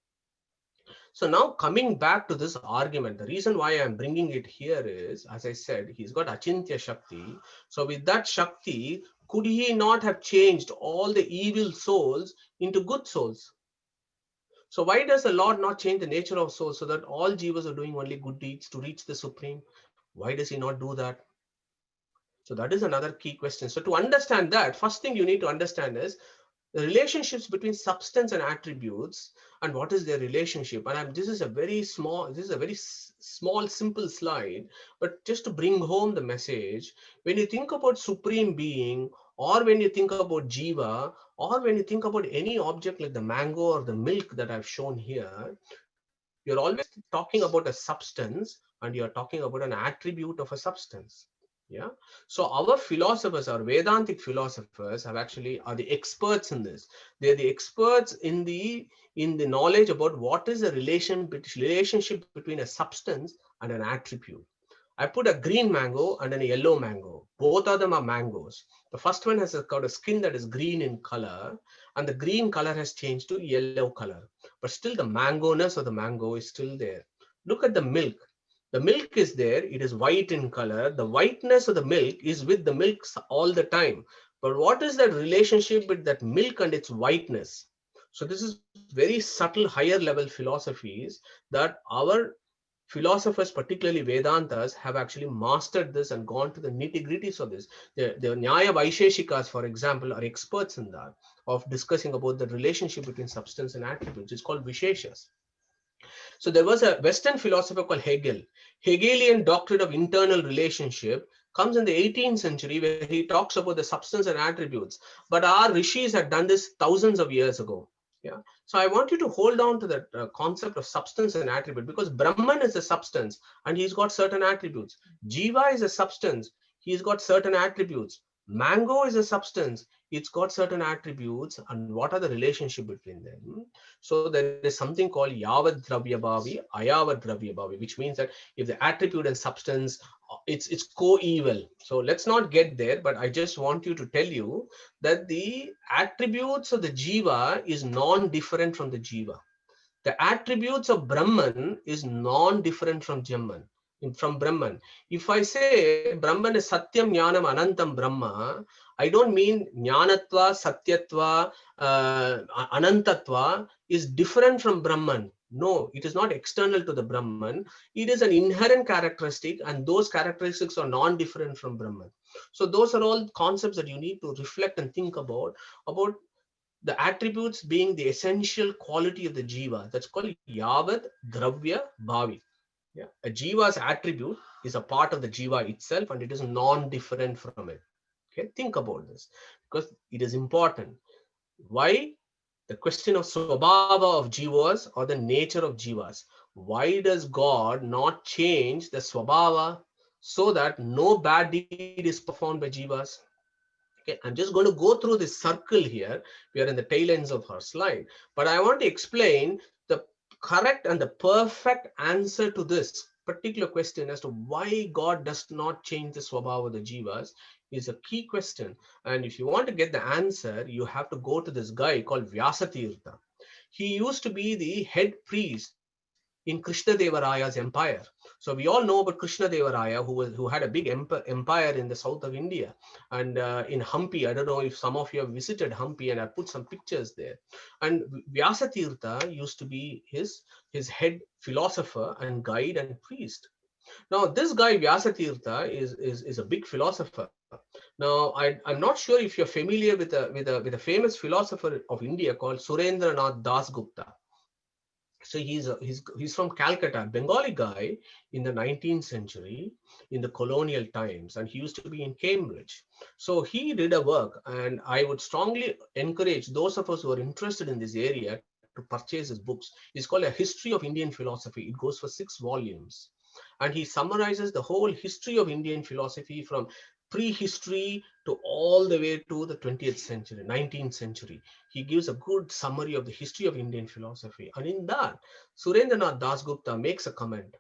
So now coming back to this argument, the reason why I'm bringing it here is, as I said, he's got Achintya Shakti. So with that Shakti, could he not have changed all the evil souls into good souls? So why does the Lord not change the nature of souls so that all jivas are doing only good deeds to reach the Supreme? Why does he not do that? So that is another key question. So to understand that, first thing you need to understand is the relationships between substance and attributes, and what is their relationship. And this is a very small, simple slide, but just to bring home the message, when you think about Supreme Being, or when you think about Jiva, or when you think about any object like the mango or the milk that I've shown here, you're always talking about a substance and you're talking about an attribute of a substance. Yeah. So our philosophers, our Vedantic philosophers are the experts in this. They're the experts in the knowledge about what is the relationship between a substance and an attribute. I put a green mango and a yellow mango. Both of them are mangoes. The first one has got a skin that is green in color, and the green color has changed to yellow color. But still the mango-ness of the mango is still there. Look at the milk. The milk is there, it is white in color. The whiteness of the milk is with the milk all the time. But what is that relationship with that milk and its whiteness? So this is very subtle, higher level philosophies that our philosophers, particularly Vedantas, have actually mastered this and gone to the nitty-gritties of this. The Nyaya Vaisheshikas, for example, are experts in that, of discussing about the relationship between substance and attributes. It's called Visheshas. So there was a Western philosopher called Hegel. Hegelian doctrine of internal relationship comes in the 18th century, where he talks about the substance and attributes. But our rishis had done this thousands of years ago. Yeah. So I want you to hold on to that concept of substance and attribute, because Brahman is a substance and he's got certain attributes. Jiva is a substance. He's got certain attributes. Mango is a substance. It's got certain attributes, and what are the relationship between them? So there is something called Yavad Dravyabhavi, Ayavad Dravyabhavi, which means that if the attribute and substance, it's co-eval. So let's not get there, but I just want you to tell you that the attributes of the Jiva is non-different from the Jiva. The attributes of Brahman is non-different from Brahman. If I say Brahman is Satyam Jnanam Anantam Brahma, I don't mean Jnanatva, Satyatva, Anantatva is different from Brahman. No, it is not external to the Brahman. It is an inherent characteristic, and those characteristics are non-different from Brahman. So those are all concepts that you need to reflect and think about the attributes being the essential quality of the jiva. That's called Yavad Dravya Bhavi. Yeah. A jiva's attribute is a part of the jiva itself, and it is non-different from it. Okay, think about this, because it is important. Why? The question of swabhava of jivas, or the nature of jivas. Why does God not change the swabhava so that no bad deed is performed by jivas? Okay, I'm just going to go through this circle here. We are in the tail ends of our slide, but I want to explain the correct and the perfect answer to this particular question as to why God does not change the swabhava of the jivas is a key question. And if you want to get the answer, you have to go to this guy called Vyasatirtha. He used to be the head priest in Krishnadevaraya's empire. So we all know about Krishnadevaraya, who had a big empire in the south of India, and in Hampi. I don't know if some of you have visited Hampi, and I put some pictures there. And Vyasatirtha used to be his head philosopher and guide and priest. Now this guy Vyasatirtha is a big philosopher. Now I'm not sure if you're familiar with a famous philosopher of India called Surendranath Dasgupta. So he's from Calcutta, Bengali guy in the 19th century, in the colonial times, and he used to be in Cambridge. So he did a work, and I would strongly encourage those of us who are interested in this area to purchase his books. It's called A History of Indian Philosophy. It goes for 6 volumes. And he summarizes the whole history of Indian philosophy from prehistory to all the way to the 20th century, 19th century. He gives a good summary of the history of Indian philosophy. And in that, Surendranath Dasgupta makes a comment.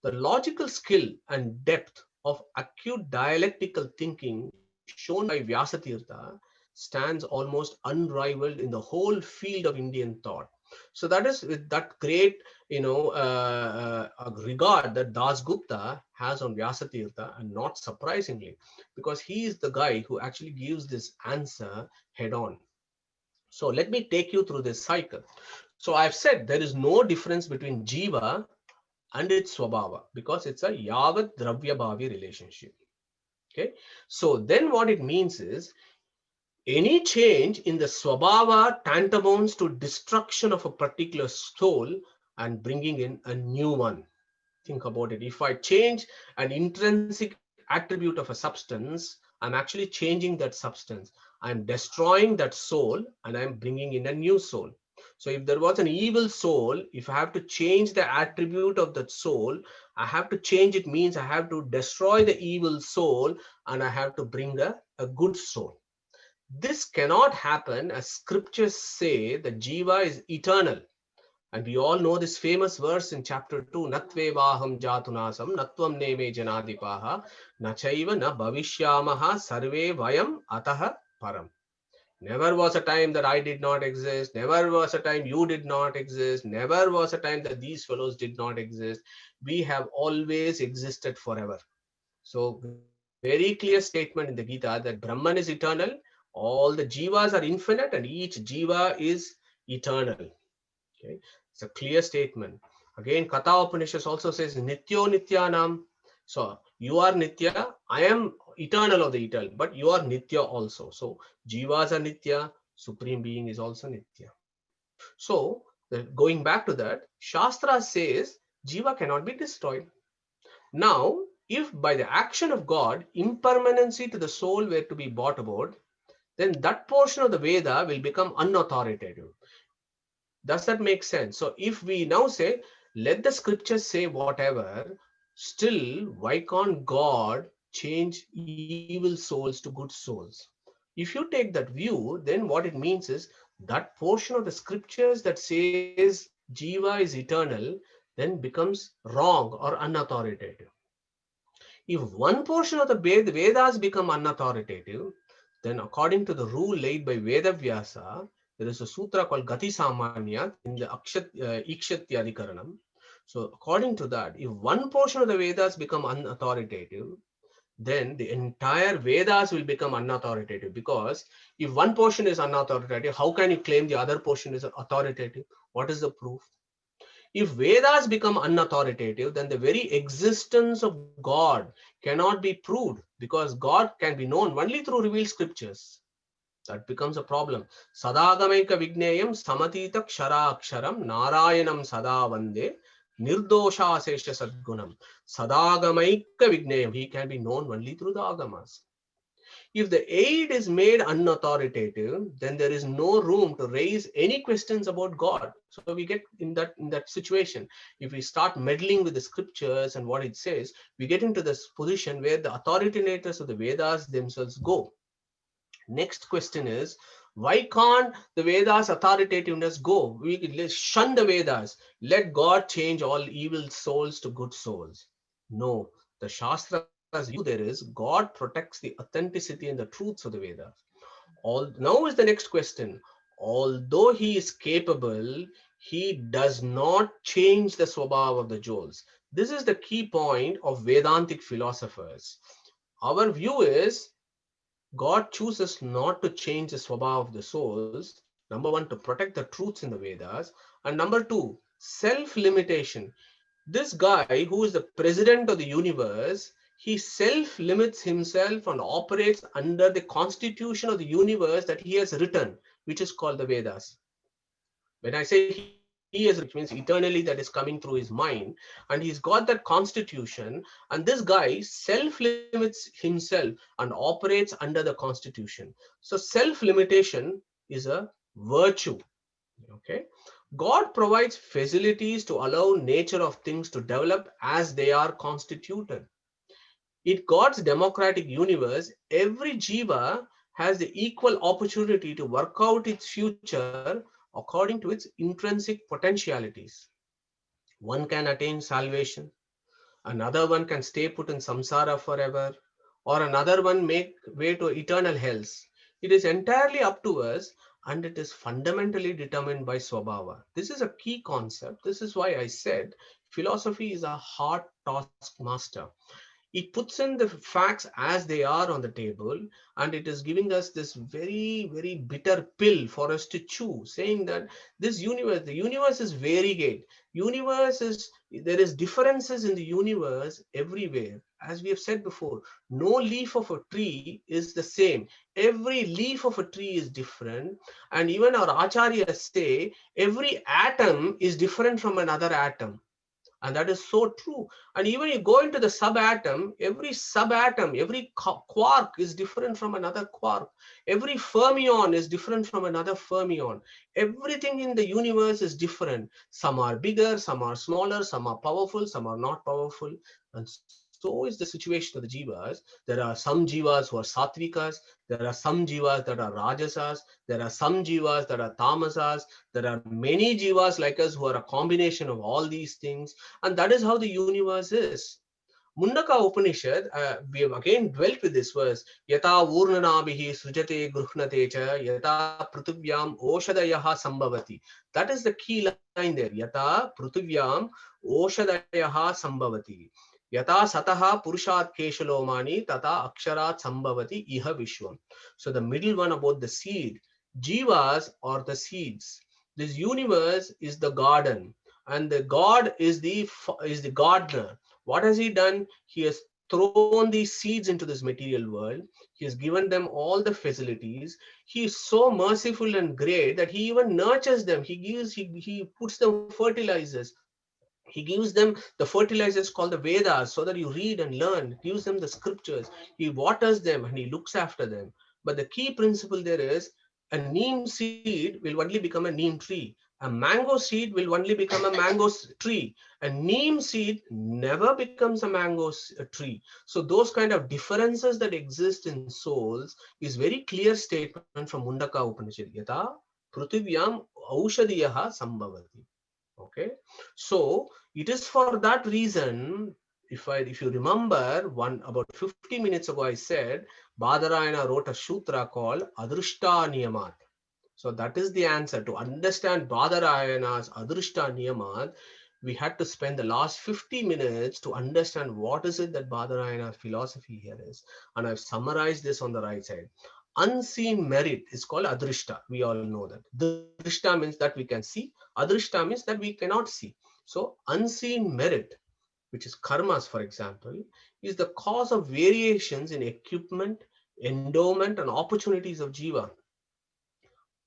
The logical skill and depth of acute dialectical thinking shown by Vyasatirtha stands almost unrivaled in the whole field of Indian thought. So that is with that great, regard that Dasgupta has on Vyasatirtha, and not surprisingly, because he is the guy who actually gives this answer head on. So let me take you through this cycle. So I've said there is no difference between jiva and its swabhava, because it's a yavat dravya bhavi relationship. Okay. So then what it means is, any change in the swabhava tantamounts to destruction of a particular soul and bringing in a new one. Think about it. If I change an intrinsic attribute of a substance, I'm actually changing that substance. I'm destroying that soul, and I'm bringing in a new soul. So if there was an evil soul, if I have to change the attribute of that soul, I have to change it, means I have to destroy the evil soul, and I have to bring a good soul. This cannot happen, as scriptures say that jiva is eternal. And we all know this famous verse in chapter 2, Natvevaham jatunasam, Natvam neme janadipaha, Nachaiva na bhavishyamaha sarve vayam ataha param. Never was a time that I did not exist. Never was a time you did not exist. Never was a time that these fellows did not exist. We have always existed forever. So very clear statement in the Gita that Brahman is eternal. All the jivas are infinite, and each jiva is eternal. Okay, it's a clear statement. Again, Katha Upanishad also says Nityo Nityanam. So you are Nitya, I am eternal of the eternal, but you are Nitya also. So Jivas are Nitya, Supreme Being is also Nitya. So going back to that, Shastra says Jiva cannot be destroyed. Now, if by the action of God, impermanency to the soul were to be brought about, then that portion of the Veda will become unauthoritative. Does that make sense? So if we now say, let the scriptures say whatever, still, why can't God change evil souls to good souls? If you take that view, then what it means is that portion of the scriptures that says Jiva is eternal then becomes wrong or unauthoritative. If one portion of the Vedas become unauthoritative, then according to the rule laid by Vedavyasa, there is a sutra called Gati Samanya in the Ikshatyadikaranam. So according to that, if one portion of the Vedas become unauthoritative, then the entire Vedas will become unauthoritative, because if one portion is unauthoritative, how can you claim the other portion is authoritative? What is the proof? If Vedas become unauthoritative, then the very existence of God cannot be proved, because God can be known only through revealed scriptures. That becomes a problem. Sadagamaika Vigneyam Samatita Kshara Aksharam Narayanam Sada Vande Nirdosha Sesha Sadgunam. Sadagamaika Vigneyam. He can be known only through the Agamas. If the aid is made unauthoritative, then there is no room to raise any questions about God. So we get in that situation. If we start meddling with the scriptures and what it says, we get into this position where the authoritarians of the Vedas themselves go. Next question is, why can't the Vedas authoritativeness go? Let's shun the Vedas. Let God change all evil souls to good souls. No, the Shastra's view there is God protects the authenticity and the truths of the Vedas. Now is the next question. Although he is capable, he does not change the swabhava of the souls. This is the key point of Vedantic philosophers. Our view is God chooses not to change the swabhava of the souls. Number one, to protect the truths in the Vedas. And number two, self-limitation. This guy who is the president of the universe, he self-limits himself and operates under the constitution of the universe that he has written, which is called the Vedas. When I say he has, which means eternally, that is coming through his mind, and he's got that constitution, and this guy self-limits himself and operates under the constitution. So self-limitation is a virtue. Okay, God provides facilities to allow nature of things to develop as they are constituted. In God's democratic universe, every jiva has the equal opportunity to work out its future according to its intrinsic potentialities. One can attain salvation, another one can stay put in samsara forever, or another one make way to eternal hells. It is entirely up to us, and it is fundamentally determined by swabhava. This is a key concept. This is why I said philosophy is a hard taskmaster. It puts in the facts as they are on the table, and it is giving us this very, very bitter pill for us to chew, saying that this universe, the universe is variegate. There is differences in the universe everywhere. As we have said before, no leaf of a tree is the same. Every leaf of a tree is different. And even our acharyas say every atom is different from another atom. And that is so true. And even you go into the subatom, every quark is different from another quark. Every fermion is different from another fermion. Everything in the universe is different. Some are bigger, some are smaller, some are powerful, some are not powerful. And so is the situation of the jivas. There are some jivas who are sattvikas. There are some jivas that are rajasas. There are some jivas that are tamasas. There are many jivas like us who are a combination of all these things. And that is how the universe is. Mundaka Upanishad, we have again dwelt with this verse. Yata urnanabihi sujate gruhnate cha yata pruthuvyam oshadayaha sambhavati. That is the key line there. Yata pruthuvyam oshadayaha sambhavati. Yata sataha purushat keshalomani tata aksharat sambhavati iha vishwam. So the middle one about the seed. Jivas are the seeds. This universe is the garden. and the God is the gardener. What has he done? He has thrown these seeds into this material world. He has given them all the facilities. He is so merciful and great that he even nurtures them. He puts them fertilizers. He gives them the fertilizers called the Vedas so that you read and learn. He gives them the scriptures. He waters them and he looks after them. But the key principle there is a neem seed will only become a neem tree. A mango seed will only become a mango tree. A neem seed never becomes a mango tree. So those kind of differences that exist in souls is very clear statement from Mundaka Upanishad. Yata pruthivyam aushadiyah sambhavati. Okay, so it is for that reason, if you remember, about 50 minutes ago I said Badarayana wrote a sutra called Adrushta Niyamat. So that is the answer. To understand Badarayana's Adrushta Niyamat, we had to spend the last 50 minutes to understand what is it that Badarayana's philosophy here is. And I've summarized this on the right side. Unseen merit is called Adrishta. We all know that. Drishta means that we can see. Adrishta means that we cannot see. So unseen merit, which is karmas, for example, is the cause of variations in equipment, endowment, and opportunities of jiva.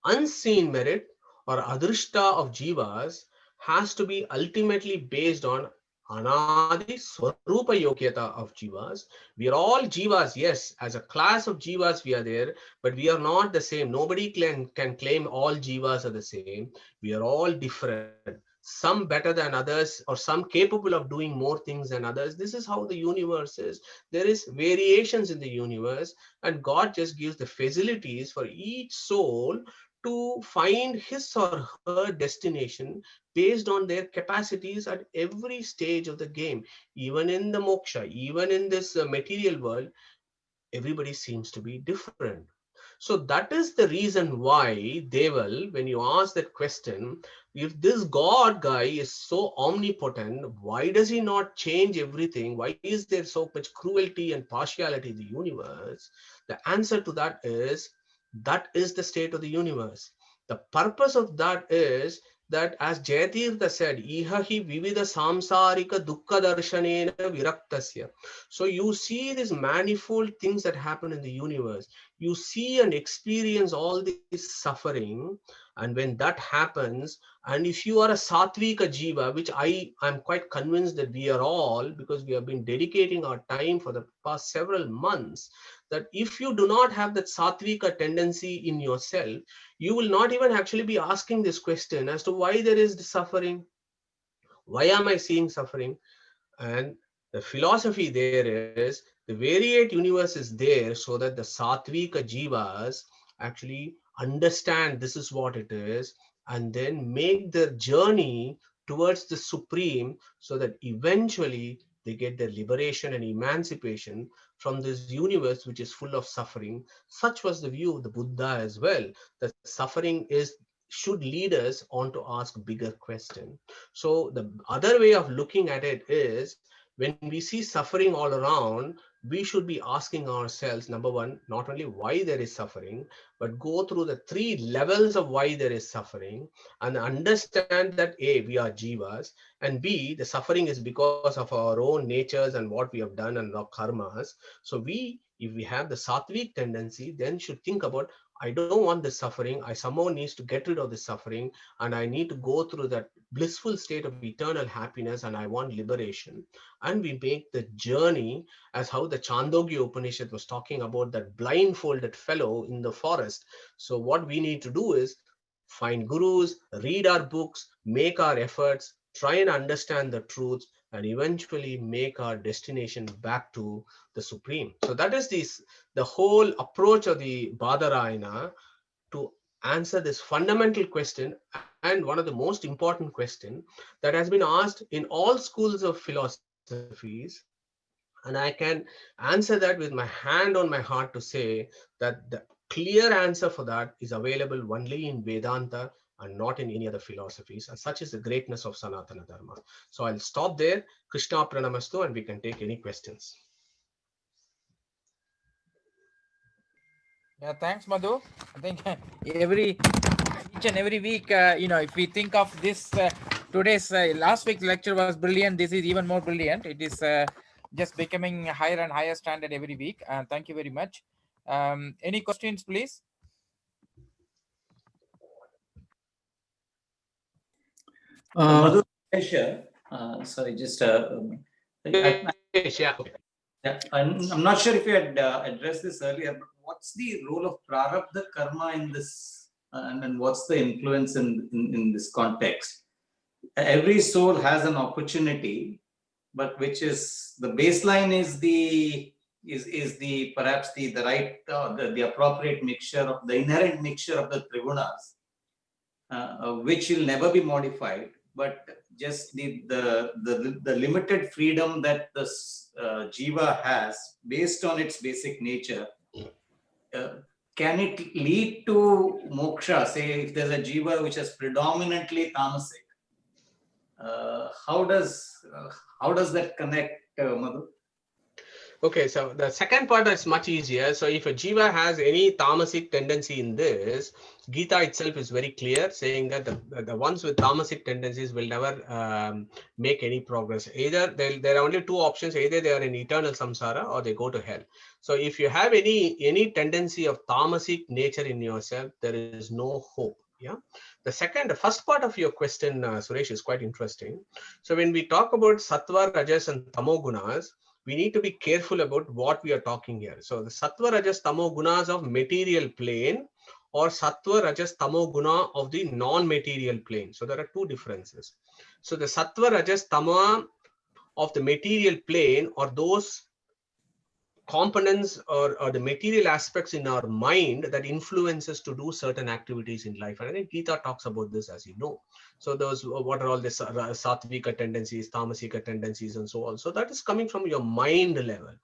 Unseen merit or adrishta of jivas has to be ultimately based on anadi swarupa yogyata of jivas. We are all jivas, yes, as a class of jivas we are there, but we are not the same. Nobody can claim all jivas are the same. We are all different, some better than others, or some capable of doing more things than others. This is how the universe is. There is variations in the universe, and God just gives the facilities for each soul to find his or her destination based on their capacities at every stage of the game. Even in the moksha, even in this material world, everybody seems to be different. So that is the reason why, Deval, when you ask that question, if this God guy is so omnipotent, why does he not change everything? Why is there so much cruelty and partiality in the universe? The answer to that is the state of the universe. The purpose of that is that, as Jayatirtha said, ihahi vivida samsarika dukkha darshanena viraktasya. So you see these manifold things that happen in the universe. You see and experience all this suffering, and when that happens, and if you are a sattvika jiva, which I am quite convinced that we are all, because we have been dedicating our time for the past several months, that if you do not have that sattvika tendency in yourself, you will not even actually be asking this question as to why there is the suffering. Why am I seeing suffering? And the philosophy there is the variate universe is there so that the sattvika jivas actually understand this is what it is, and then make their journey towards the supreme so that eventually they get their liberation and emancipation from this universe which is full of suffering. Such was the view of the Buddha as well, that suffering should lead us on to ask bigger question. So the other way of looking at it is, when we see suffering all around, we should be asking ourselves, number one, not only why there is suffering, but go through the 3 levels of why there is suffering and understand that A, we are jivas, and B, the suffering is because of our own natures and what we have done and our karmas. So if we have the sattvic tendency, then should think about, I don't want this suffering. I somehow needs to get rid of this suffering, and I need to go through that blissful state of eternal happiness, and I want liberation. And we make the journey as how the Chandogya Upanishad was talking about that blindfolded fellow in the forest. So what we need to do is find gurus, read our books, make our efforts, try and understand the truths, and eventually make our destination back to the Supreme. So that is the whole approach of the Badarayana to answer this fundamental question, and one of the most important question that has been asked in all schools of philosophies. And I can answer that with my hand on my heart to say that the clear answer for that is available only in Vedanta and not in any other philosophies. And such is the greatness of Sanatana Dharma. So I'll stop there. Krishna Pranamastu, and we can take any questions. Yeah, thanks, Madhu. I think each and every week, if we think of this Today's last week's lecture was brilliant. This is even more brilliant. It is just becoming higher and higher standard every week. Thank you very much. Any questions, please? Madhu, sorry, just Yeah. yeah, I'm not sure if you had addressed this earlier, but what's the role of prarabdha karma in this, and what's the influence in this context? Every soul has an opportunity, but which is the baseline is the perhaps the right the appropriate mixture of the inherent mixture of the trigunas, which will never be modified, but just the limited freedom that the jiva has based on its basic nature. Can it lead to moksha? Say if there's a jiva which is predominantly tamasic, how does that connect, Madhu? Okay, so the second part is much easier. So if a jiva has any tamasic tendency in this, Gita itself is very clear, saying that the ones with tamasic tendencies will never make any progress. Either there are only two options: either they are in eternal samsara or they go to hell. So if you have any tendency of tamasic nature in yourself, there is no hope. Yeah. The first part of your question, Suresh, is quite interesting. So when we talk about sattva, rajas, and tamo gunas, we need to be careful about what we are talking here. So the sattva, rajas, tamo gunas of material plane, or sattva, rajas, tamo guna of the non-material plane. So there are two differences. So the sattva, rajas, tama of the material plane, or those components or the material aspects in our mind that influence us to do certain activities in life. And I think Gita talks about this, as you know. So those, what are all the sattvika tendencies, tamasika tendencies, and so on. So that is coming from your mind level.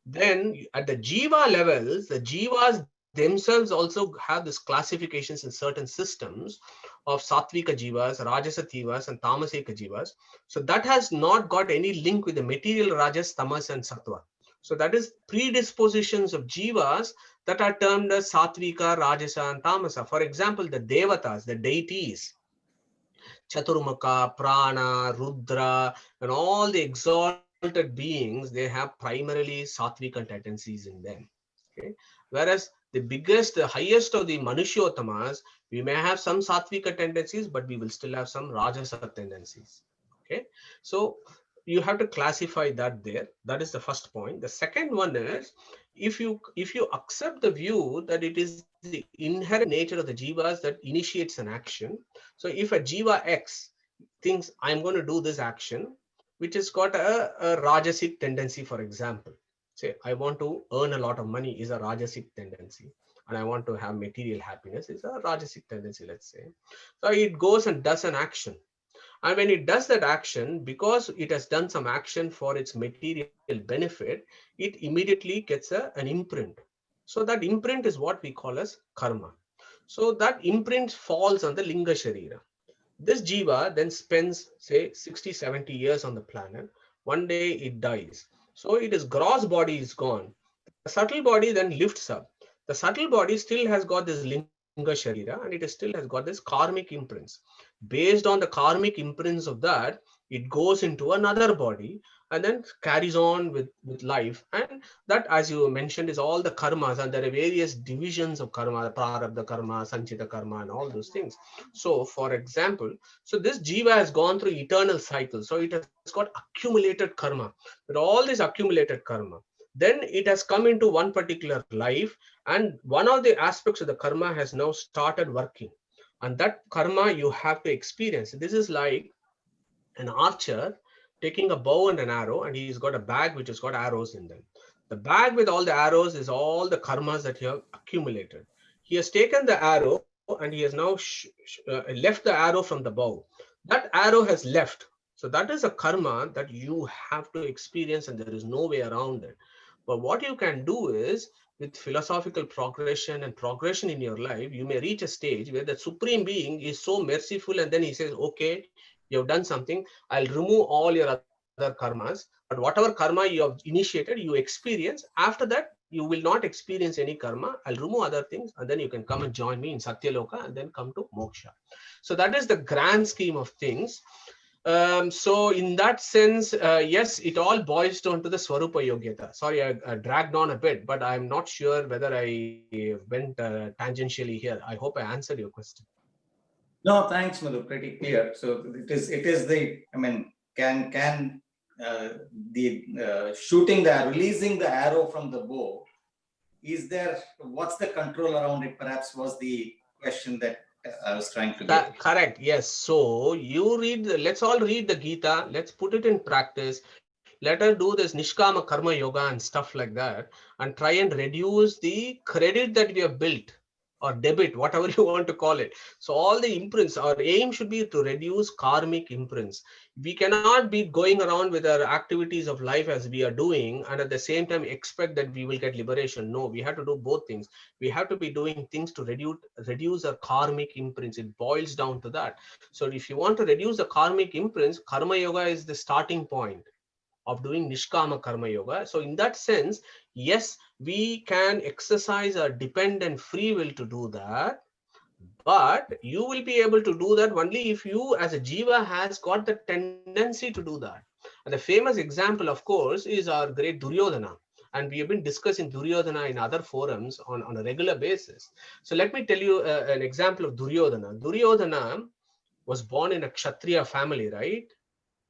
Then at the jiva levels, the jivas themselves also have this classifications in certain systems of sattvika jivas, rajasa jivas, and tamasika jivas. So that has not got any link with the material rajas, tamas, and sattva. So that is predispositions of jivas that are termed as sattvika, rajasa, and tamasa. For example, the devatas, the deities, Chaturmukha, Prana, Rudra, and all the exalted beings, they have primarily sattvika tendencies in them. Okay. Whereas the biggest, the highest of the Manushyottamas, we may have some sattvika tendencies, but we will still have some rajasa tendencies. Okay. So you have to classify that there. That is the first point. The second one is, if you accept the view that it is the inherent nature of the jivas that initiates an action. So if a jiva X thinks I'm going to do this action, which has got a rajasic tendency, for example, say I want to earn a lot of money is a rajasic tendency, and I want to have material happiness is a rajasic tendency, let's say. So it goes and does an action. And when it does that action, because it has done some action for its material benefit, it immediately gets an imprint. So that imprint is what we call as karma. So that imprint falls on the linga sharira. This jiva then spends, say, 60, 70 years on the planet. One day it dies. So its gross body is gone. The subtle body then lifts up. The subtle body still has got this linga sharira, and it still has got this karmic imprints. Based on the karmic imprints of that, it goes into another body and then carries on with life. And that, as you mentioned, is all the karmas, and there are various divisions of karma, prarabdha karma, sanchita karma, and all those things. So for example, so this jiva has gone through eternal cycles. So it has got accumulated karma. With all this accumulated karma, then it has come into one particular life, and one of the aspects of the karma has now started working. And that karma you have to experience. This is like an archer taking a bow and an arrow, and he's got a bag which has got arrows in them. The bag with all the arrows is all the karmas that he have accumulated. He has taken the arrow and he has now left the arrow from the bow. That arrow has left. So that is a karma that you have to experience, and there is no way around it. But what you can do is, with philosophical progression and progression in your life, you may reach a stage where the Supreme Being is so merciful, and then he says, okay, you have done something, I'll remove all your other karmas, but whatever karma you have initiated, you experience. After that, you will not experience any karma. I'll remove other things, and then you can come and join me in Satyaloka and then come to moksha. So that is the grand scheme of things. So in that sense, yes, it all boils down to the Swarupa Yogyata. Sorry, I dragged on a bit, but I'm not sure whether I went tangentially here. I hope I answered your question. No, thanks, Madhu. Pretty clear. So it is the, I mean, can shooting releasing the arrow from the bow, is there, what's the control around it, perhaps, was the question that I was trying to get. Correct. Yes. So you read, let's all read the Gita. Let's put it in practice. Let us do this Nishkama Karma Yoga and stuff like that, and try and reduce the credit that we have built, or debit, whatever you want to call it. So all the imprints, our aim should be to reduce karmic imprints. We cannot be going around with our activities of life as we are doing and at the same time expect that we will get liberation. No, we have to do both things. We have to be doing things to reduce our karmic imprints. It boils down to that. So if you want to reduce the karmic imprints, Karma Yoga is the starting point of doing Nishkama Karma Yoga. So in that sense, yes, we can exercise our dependent free will to do that, but you will be able to do that only if you as a jiva has got the tendency to do that. And the famous example, of course, is our great Duryodhana. And we have been discussing Duryodhana in other forums on a regular basis. So let me tell you an example of Duryodhana. Duryodhana was born in a Kshatriya family, right?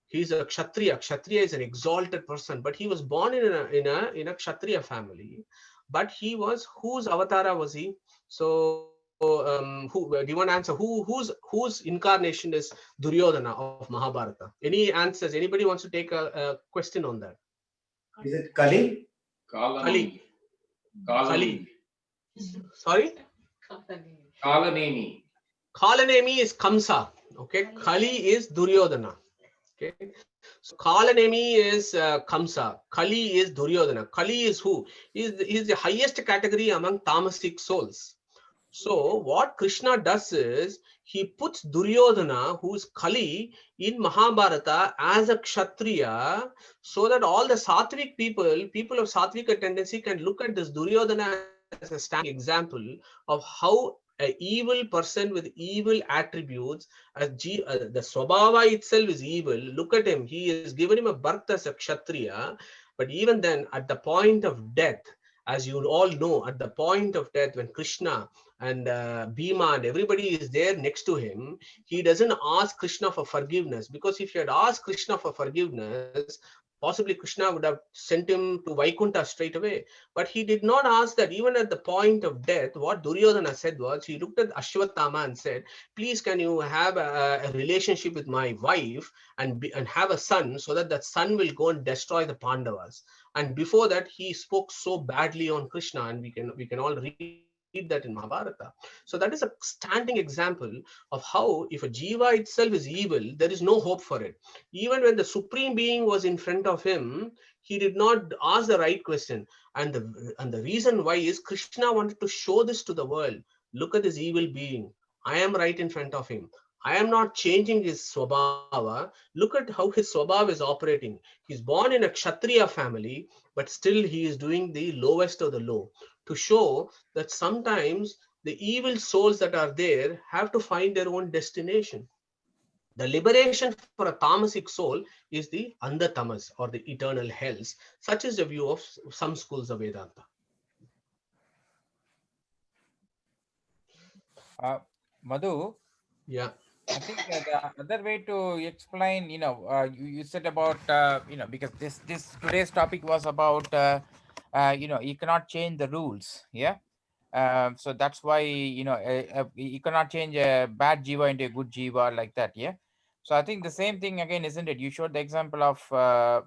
He's a Kshatriya. Kshatriya is an exalted person, but he was born in a Kshatriya family. But he was, whose avatara was he? So who do you want to answer? Whose incarnation is Duryodhana of Mahabharata? Any answers? Anybody wants to take a question on that? Is it Kali? Kali. Kali. Sorry? Kalanemi. Kalanemi is Kamsa. Okay. Kali is Duryodhana. Okay. So Kalanemi is Kamsa. Kali is Duryodhana. Kali is who? He is the highest category among tamasic souls. So what Krishna does is he puts Duryodhana, who is Kali, in Mahabharata as a Kshatriya, so that all the Sattvic people of Sattvika tendency can look at this Duryodhana as a standing example of how an evil person with evil attributes, the Swabhava itself is evil. Look at him. He is given him a birth as a Kshatriya, but even then at the point of death, as you all know, at the point of death, when Krishna and Bhima and everybody is there next to him, he doesn't ask Krishna for forgiveness, because if he had asked Krishna for forgiveness, possibly Krishna would have sent him to Vaikuntha straight away. But he did not ask that. Even at the point of death, what Duryodhana said was, he looked at Ashwatthama and said, please, can you have a relationship with my wife and have a son, so that that son will go and destroy the Pandavas. And before that, he spoke so badly on Krishna, and we can all read that in Mahabharata. So that is a standing example of how, if a jiva itself is evil, there is no hope for it. Even when the Supreme Being was in front of him, he did not ask the right question. And the reason why is Krishna wanted to show this to the world. Look at this evil being. I am right in front of him. I am not changing his swabhava. Look at how his swabhava is operating. He's born in a Kshatriya family, but still he is doing the lowest of the low, to show that sometimes the evil souls that are there have to find their own destination. The liberation for a tamasic soul is the andatamas, or the eternal hells. Such is the view of some schools of Vedanta. Madhu, Yeah. I think the other way to explain, you said about, because this today's topic was about, you cannot change the rules. Yeah. So that's why, you cannot change a bad jiva into a good jiva like that. Yeah. So I think the same thing again, isn't it? You showed the example of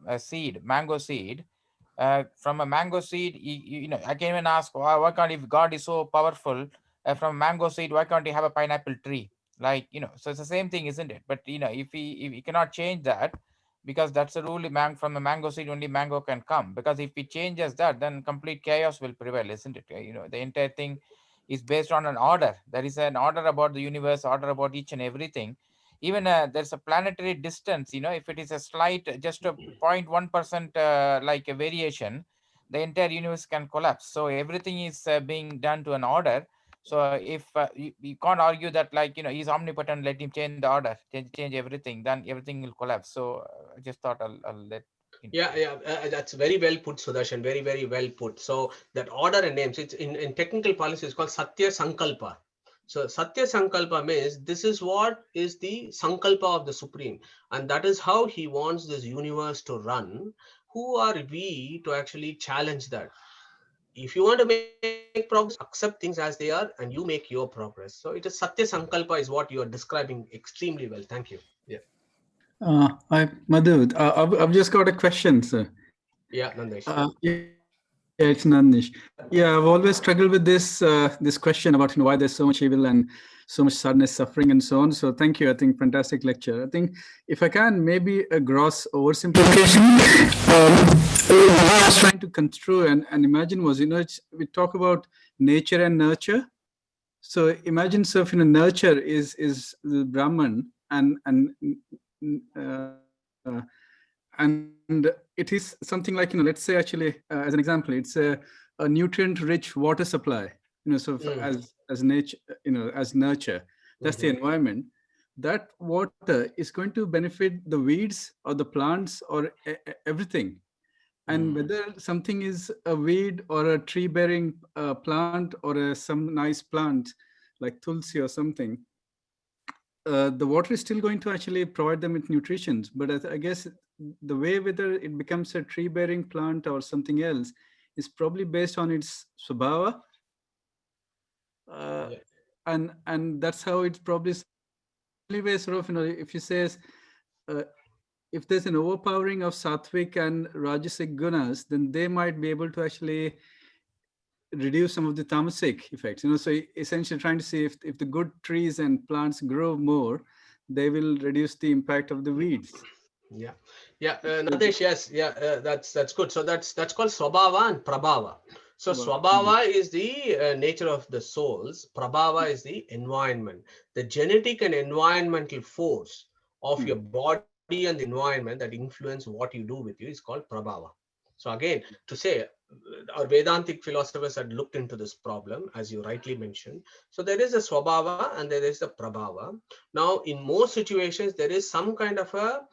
a seed, mango seed. From a mango seed, I can even ask, why can't, if God is so powerful, from a mango seed, why can't he have a pineapple tree? Like, so it's the same thing, isn't it? But if he cannot change that, because that's the rule, from a mango seed only mango can come. Because if he changes that, then complete chaos will prevail, isn't it? The entire thing is based on an order. There is an order about the universe, order about each and everything. Even there's a planetary distance, if it is a slight, just a 0.1% like a variation, the entire universe can collapse. So everything is being done to an order. So if you can't argue that, like, he's omnipotent, let him change the order, change everything, then everything will collapse. So I just thought I'll let That's very well put, Sudarshan. Very, very well put. So that order and names, it's in technical policy, it's called Satya Sankalpa. So Satya Sankalpa means this is what is the Sankalpa of the Supreme. And that is how he wants this universe to run. Who are we to actually challenge that? If you want to make progress, accept things as they are and you make your progress. So it is Satya Sankalpa is what you are describing extremely well. Thank you. Yeah. Madhu, I've just got a question, sir. Yeah, Nandesh. Yeah, it's Nandish. Yeah, I've always struggled with this this question about why there's so much evil and so much sadness, suffering, and so on. So thank you. I think fantastic lecture. I think if I can, maybe a gross oversimplification. What I was trying to construe and imagine was, we talk about nature and nurture. So imagine, so nurture is the Brahman, and it is something like, let's say, actually, as an example, it's a nutrient-rich water supply, so as nature, as nurture, that's the environment. That water is going to benefit the weeds or the plants or everything. And whether something is a weed or a tree-bearing plant or some nice plant like tulsi or something, the water is still going to actually provide them with nutrition. But I guess the way whether it becomes a tree-bearing plant or something else is probably based on its swabhava. And that's how it's probably anyway, sort of, if you say, if there's an overpowering of sattvic and rajasic gunas, then they might be able to actually reduce some of the tamasic effects. So essentially trying to see if the good trees and plants grow more, they will reduce the impact of the weeds. Nadesh, yes, that's good. So that's called Swabhava and Prabhava. So Swabhava is the nature of the souls. Prabhava is the environment. The genetic and environmental force of your body and the environment that influence what you do with you is called Prabhava. So again, to say, our Vedantic philosophers had looked into this problem, as you rightly mentioned. So there is a Swabhava and there is a Prabhava. Now, in most situations, there is some kind of a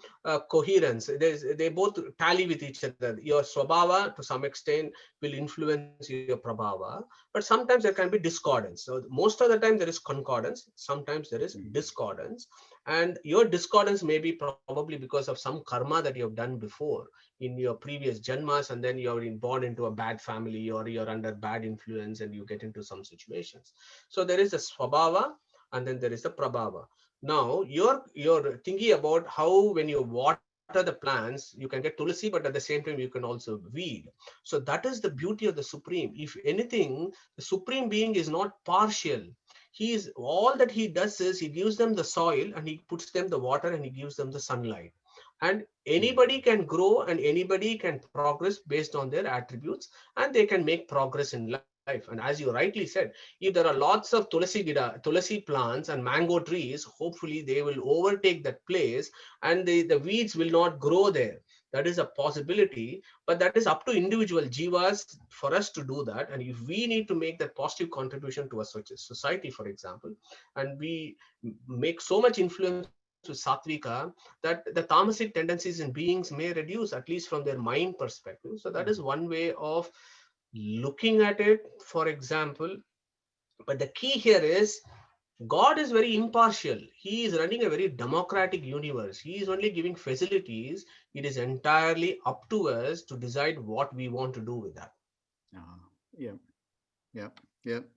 coherence. They both tally with each other. Your Swabhava, to some extent, will influence your Prabhava, but sometimes there can be discordance. So most of the time there is concordance, sometimes there is discordance. And your discordance may be probably because of some karma that you have done before in your previous janmas, and then you're born into a bad family or you're under bad influence and you get into some situations. So there is a swabhava and then there is a prabhava. Now you're thinking about how when you water the plants, you can get tulsi, but at the same time you can also weed. So that is the beauty of the Supreme. If anything, the Supreme Being is not partial. All that he does is he gives them the soil and he puts them the water and he gives them the sunlight. And anybody can grow and anybody can progress based on their attributes, and they can make progress in life. And as you rightly said, if there are lots of tulsi plants and mango trees, hopefully they will overtake that place and the weeds will not grow there. That is a possibility, but that is up to individual jivas for us to do that. And if we need to make that positive contribution to a society, for example, and we make so much influence to Sattvika, that the tamasic tendencies in beings may reduce, at least from their mind perspective. So that is one way of looking at it, for example. But the key here is God is very impartial. He is running a very democratic universe. He is only giving facilities. It is entirely up to us to decide what we want to do with that. No,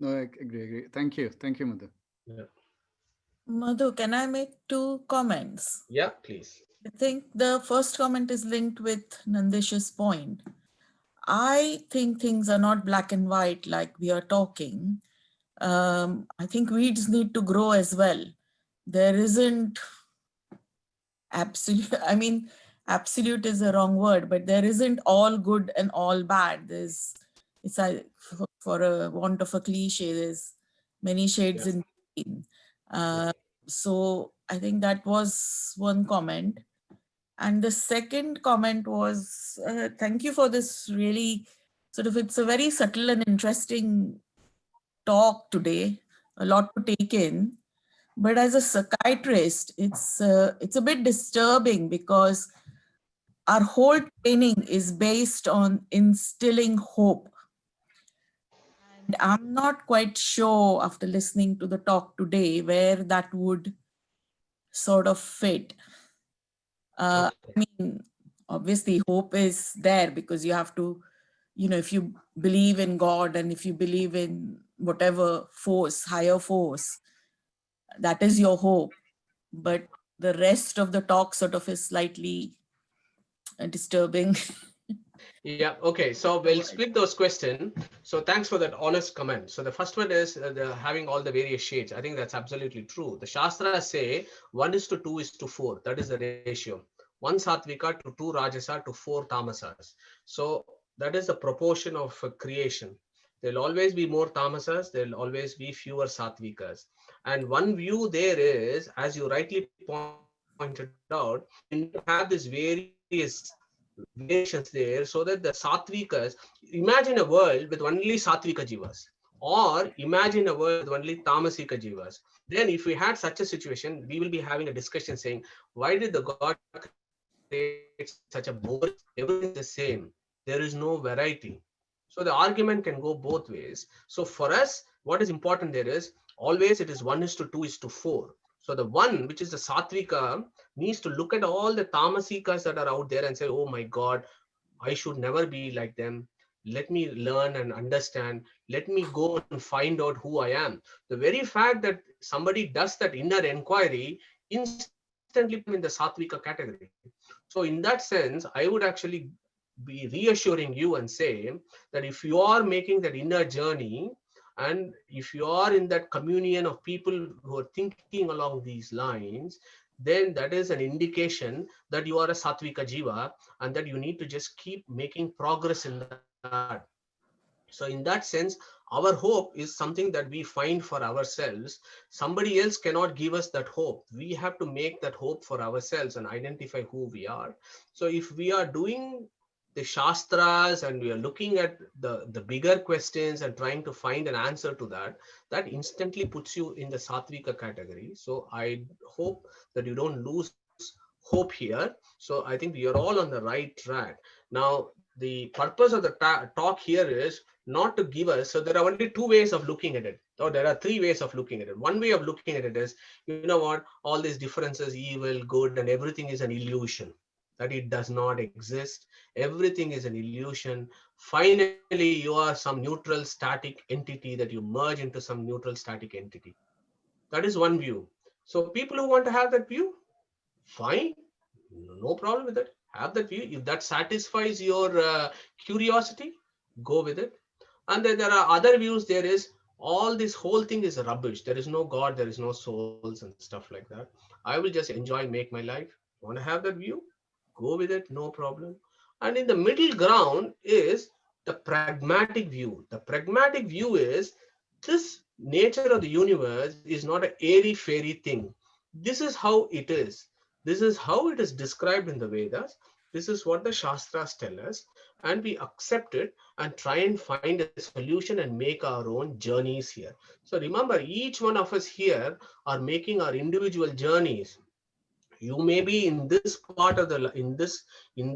I agree. Thank you, Madhu. Madhu, can I make 2 comments? Yeah, please. I think the first comment is linked with Nandesh's point. I think things are not black and white like we are talking. I think weeds need to grow as well. There isn't absolute, absolute is a wrong word, but there isn't all good and all bad. For a want of a cliche, there's many shades in between. So I think that was one comment. And the second comment was, thank you for this really sort of, it's a very subtle and interesting talk today, a lot to take in. But as a psychiatrist, it's a bit disturbing because our whole training is based on instilling hope. And I'm not quite sure after listening to the talk today where that would sort of fit. I mean, obviously hope is there because you have to, you know, if you believe in God and if you believe in whatever force, higher force, that is your hope. But the rest of the talk sort of is slightly disturbing. Yeah, okay. So we'll split those questions. So thanks for that honest comment. So the first one is having all the various shades. I think that's absolutely true. The Shastras say 1:2:4. That is the ratio. 1 Sattvika to 2 Rajasa to 4 Tamasas. So that is the proportion of creation. There'll always be more Tamasas. There'll always be fewer Sattvikas. And one view there is, as you rightly pointed out, you need to have this variations there so that the Sattvikas, imagine a world with only Sattvika Jivas, or imagine a world with only Tamasika Jivas. Then if we had such a situation, we will be having a discussion saying, why did the God create such a boring, everything is the same, there is no variety. So the argument can go both ways. So for us, what is important there is always it is 1:2:4. So the one, which is the Sattvika, needs to look at all the Tamasikas that are out there and say, oh my God, I should never be like them. Let me learn and understand. Let me go and find out who I am. The very fact that somebody does that inner inquiry instantly put him in the Sattvika category. So in that sense, I would actually be reassuring you and say that if you are making that inner journey, and if you are in that communion of people who are thinking along these lines, then that is an indication that you are a Sattvika Jiva and that you need to just keep making progress in that. So in that sense, our hope is something that we find for ourselves. Somebody else cannot give us that hope. We have to make that hope for ourselves and identify who we are. So if we are doing the Shastras and we are looking at the bigger questions and trying to find an answer to that, that instantly puts you in the Sattvika category. So I hope that you don't lose hope here. So I think we are all on the right track. Now, the purpose of the talk here is not to give us, so there are only two ways of looking at it, or there are three ways of looking at it. One way of looking at it is, you know what, all these differences, evil, good, and everything is an illusion, that it does not exist. Everything is an illusion. Finally, you are some neutral static entity that you merge into some neutral static entity. That is one view. So people who want to have that view, fine, no problem with it. Have that view. If that satisfies your curiosity, go with it. And then there are other views. There is all this whole thing is rubbish. There is no God, there is no souls and stuff like that. I will just enjoy, make my life. Want to have that view? Go with it, no problem. And in the middle ground is the pragmatic view. The pragmatic view is this nature of the universe is not an airy fairy thing. This is how it is. This is how it is described in the Vedas. This is what the Shastras tell us, and we accept it and try and find a solution and make our own journeys here. So remember, each one of us here are making our individual journeys. You may be in this part of the in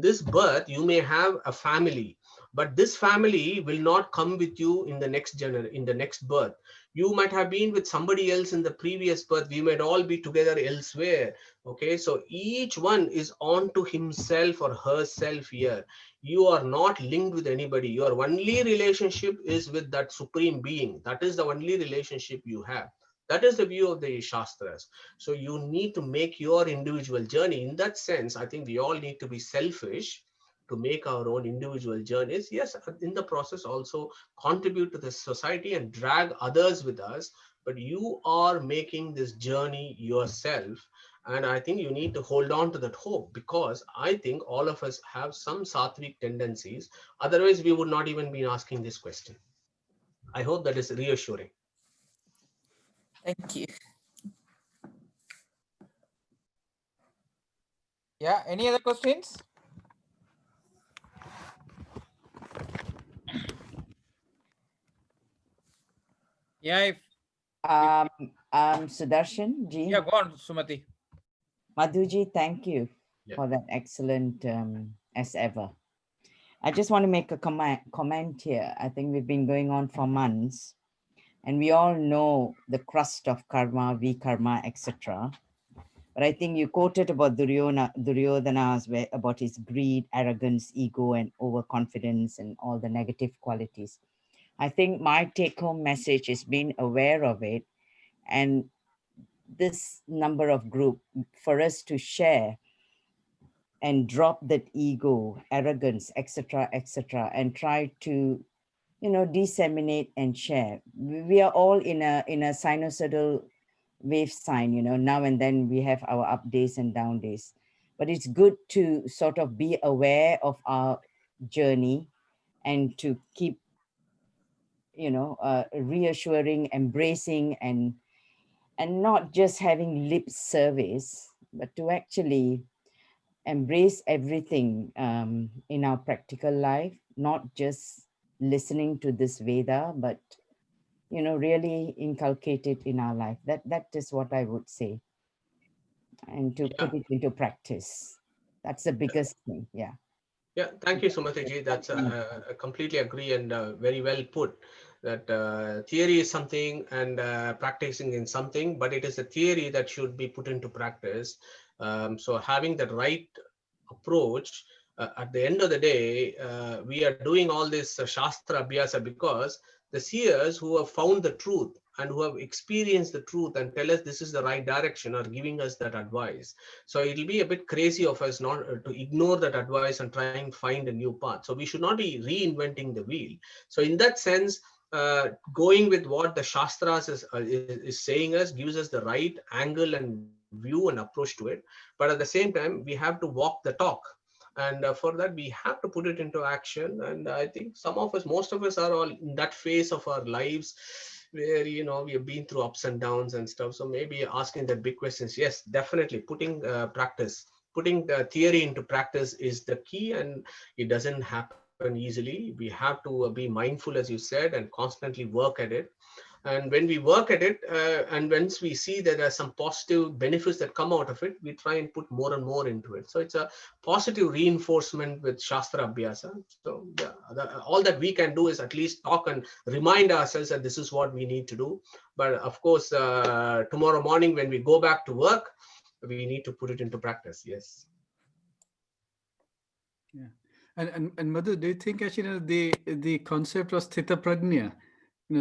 this birth, you may have a family, but this family will not come with you in the next birth. You might have been with somebody else in the previous birth. We might all be together elsewhere. Okay, so each one is on to himself or herself here. You are not linked with anybody. Your only relationship is with that supreme being. That is the only relationship you have. That is the view of the Shastras. So you need to make your individual journey. In that sense, I think we all need to be selfish to make our own individual journeys. Yes, in the process also contribute to the society and drag others with us, but you are making this journey yourself. And I think you need to hold on to that hope, because I think all of us have some sattvic tendencies. Otherwise, we would not even be asking this question. I hope that is reassuring. Thank you. Yeah, any other questions? Yeah, if, Sudarshan ji, yeah, go on, Sumati. Madhuji, thank you Yeah. for that excellent as ever. I just want to make a comment here. I think we've been going on for months, and we all know the crust of karma, vikarma, etc. But I think you quoted about Duryodhana's about his greed, arrogance, ego, and overconfidence, and all the negative qualities. I think my take-home message is being aware of it, and this number of group for us to share and drop that ego, arrogance, etc., etc., and try to, disseminate and share. We are all in a sinusoidal wave sign, now and then we have our up days and down days. But it's good to sort of be aware of our journey and to keep, reassuring, embracing, and not just having lip service, but to actually embrace everything in our practical life, not just listening to this Veda, but really inculcate it in our life. That is what I would say, and to put it into practice. That's the biggest thing. Yeah. Yeah, thank you, Sumati. That's I completely agree and very well put. That theory is something and practicing in something, but it is a theory that should be put into practice. So having the right approach, at the end of the day, we are doing all this Shastra Abhyasa because the seers who have found the truth and who have experienced the truth and tell us this is the right direction are giving us that advice. So it'll be a bit crazy of us not to ignore that advice and try and find a new path. So we should not be reinventing the wheel. So in that sense, going with what the Shastras is saying us gives us the right angle and view and approach to it. But at the same time, we have to walk the talk. And for that, we have to put it into action. And I think some of us, most of us are all in that phase of our lives where, we have been through ups and downs and stuff. So maybe asking the big questions, yes, definitely putting putting the theory into practice is the key, and it doesn't happen easily. We have to be mindful, as you said, and constantly work at it. And when we work at it, and once we see that there are some positive benefits that come out of it, we try and put more and more into it. So it's a positive reinforcement with Shastra Abhyasa. So all that we can do is at least talk and remind ourselves that this is what we need to do. But of course, tomorrow morning when we go back to work, we need to put it into practice. Yes. Yeah. And Madhu, do you think actually the concept of sthita prajna,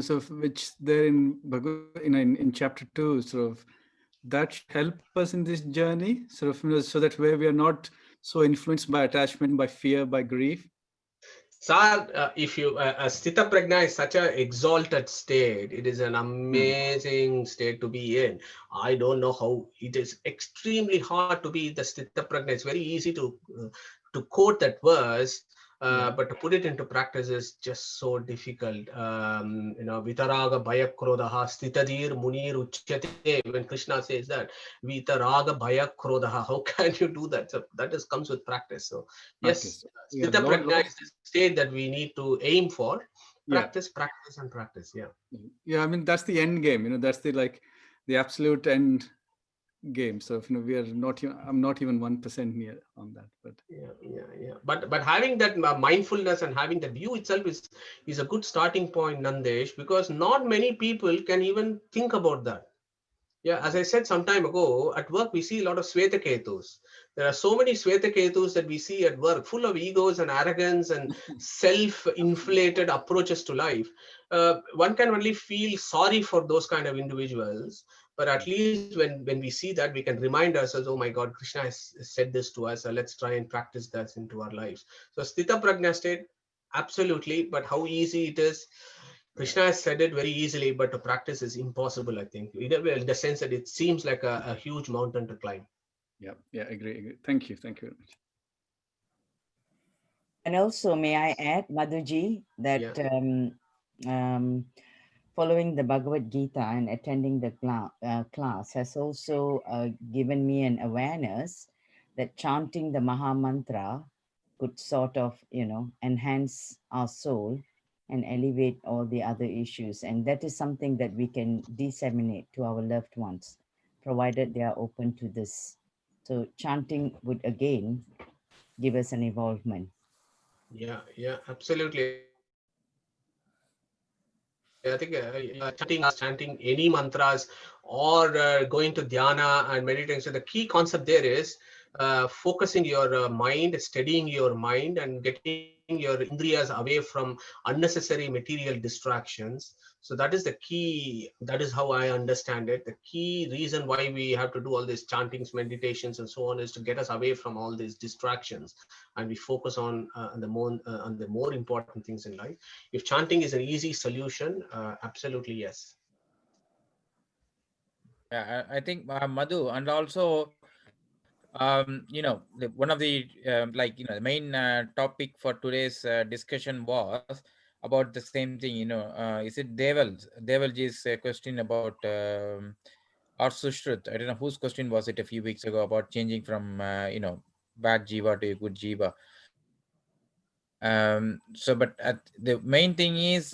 sort of which there in Bhagavad, in chapter 2, sort of that should help us in this journey, sort of, so that where we are not so influenced by attachment, by fear, by grief? Sir, if you Sthita Prajna is such an exalted state. It is an amazing state to be in. I don't know how it is extremely hard to be the Sthita Prajna. It's very easy to quote that verse, but to put it into practice is just so difficult. Vitaraga bhaya krodaha stitadir munir uchyate. When Krishna says that, vitaraga bhaya krodaha, how can you do that? So that comes with practice. So yes, Sthita Prajna is the state that we need to aim for. Practice, practice, and practice. Yeah. Yeah, I mean that's the end game. That's the absolute end game. So we are not. I'm not even 1% near on that. But yeah. But having that mindfulness and having that view itself is a good starting point, Nandesh, because not many people can even think about that. Yeah, as I said some time ago, at work we see a lot of Swetaketus. There are so many Swetaketus that we see at work, full of egos and arrogance and self-inflated approaches to life. One can only feel sorry for those kind of individuals. But at least when we see that, we can remind ourselves, oh my God, Krishna has said this to us. So let's try and practice that into our lives. So Sthita Prajna state, absolutely. But how easy it is. Krishna has said it very easily, but to practice is impossible, I think, in the sense that it seems like a huge mountain to climb. Yeah, agree. Thank you very much. And also, may I add, Madhuji, that following the Bhagavad Gita and attending the class has also given me an awareness that chanting the Maha Mantra could sort of, enhance our soul and alleviate all the other issues. And that is something that we can disseminate to our loved ones, provided they are open to this. So chanting would again give us an involvement. Yeah, absolutely. I think chanting any mantras or going to dhyana and meditation. So the key concept there is focusing your mind, steadying your mind, and getting your indriyas away from unnecessary material distractions. So that is the key. That is how I understand it. The key reason why we have to do all these chantings, meditations, and so on is to get us away from all these distractions, and we focus on the more important things in life. If chanting is an easy solution, absolutely yes. Yeah, I think Madhu, and also one of the the main topic for today's discussion was about the same thing. Is it Devalji's question about or Sushrut? I don't know whose question was it a few weeks ago about changing from bad jiva to a good jiva. But the main thing is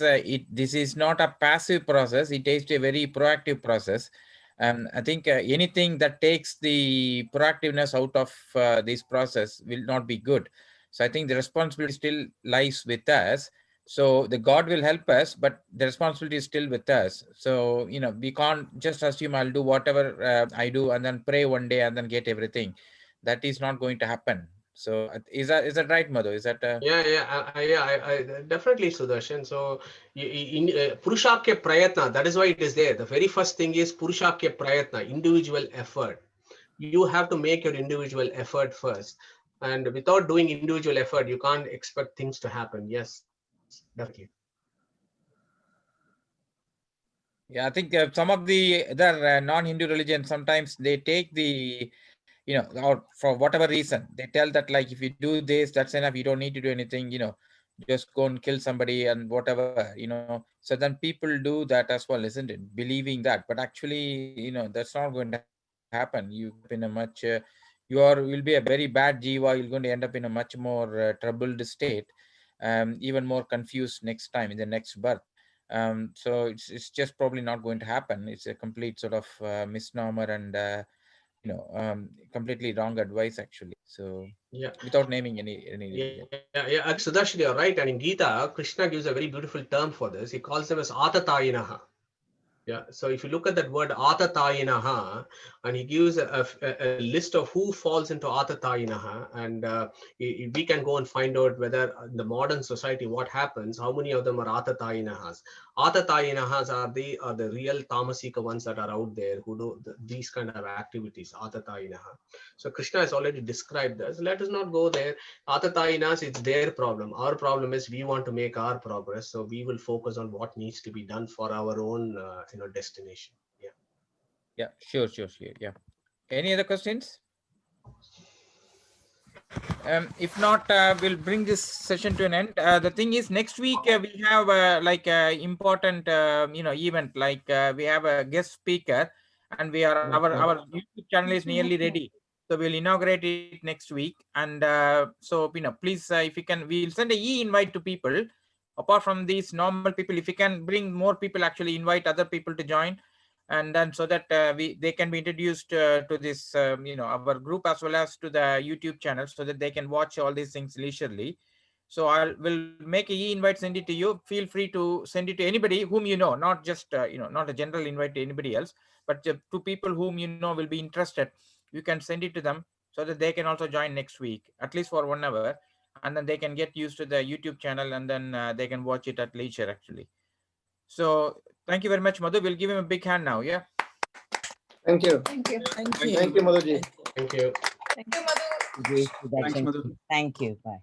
this is not a passive process. It is a very proactive process. I think anything that takes the proactiveness out of this process will not be good. So I think the responsibility still lies with us. So the God will help us, but the responsibility is still with us. So we can't just assume I'll do whatever I do and then pray one day and then get everything. That is not going to happen. So is that right, Madhu? Is that I definitely, Sudarshan. So in Purushakya Prayatna, that is why it is there. The very first thing is Purushakya Prayatna, individual effort. You have to make your individual effort first. And without doing individual effort, you can't expect things to happen. Yes, definitely. Yeah, I think some of the other non-Hindu religions, sometimes they take the, or for whatever reason, they tell that like, if you do this, that's enough. You don't need to do anything, just go and kill somebody and whatever, So then people do that as well, isn't it? Believing that, but actually, that's not going to happen. You in a much, will be a very bad jiva. You're going to end up in a much more troubled state, even more confused next time in the next birth. So it's just probably not going to happen. It's a complete sort of misnomer and completely wrong advice actually. So Yeah. without naming any religion. Yeah. Sudarshan, you're right. And in Gita, Krishna gives a very beautiful term for this. He calls them as atatayinaha. Yeah. So if you look at that word atatayinaha, and he gives a list of who falls into atatayinaha, and we can go and find out whether in the modern society what happens, how many of them are atatayinahas. Atatayinahas are the real tamasika ones that are out there who do these kind of activities, atatayinaha. So Krishna has already described this. Let us not go there. Atatayinas, it's their problem. Our problem is we want to make our progress. So we will focus on what needs to be done for our own destination. Yeah, sure. Yeah. Any other questions? If not, we'll bring this session to an end. The thing is, next week we have important event. We have a guest speaker, and we are our YouTube channel is nearly ready. So we'll inaugurate it next week. And so please, if you can, we'll send a e-invite to people. Apart from these normal people, if you can bring more people, actually invite other people to join. And then so that they can be introduced to this our group as well as to the YouTube channel, so that they can watch all these things leisurely. So will make a e-invite, send it to you. Feel free to send it to anybody whom not just not a general invite to anybody else, but to people whom will be interested. You can send it to them so that they can also join next week, at least for 1 hour, and then they can get used to the YouTube channel, and then they can watch it at leisure actually. So thank you very much, Madhu. We'll give him a big hand now. Yeah. Thank you. Thank you. Thank you, Madhuji. Thank you. Thank you, Madhu. Thanks, Madhu. Thank you. Bye.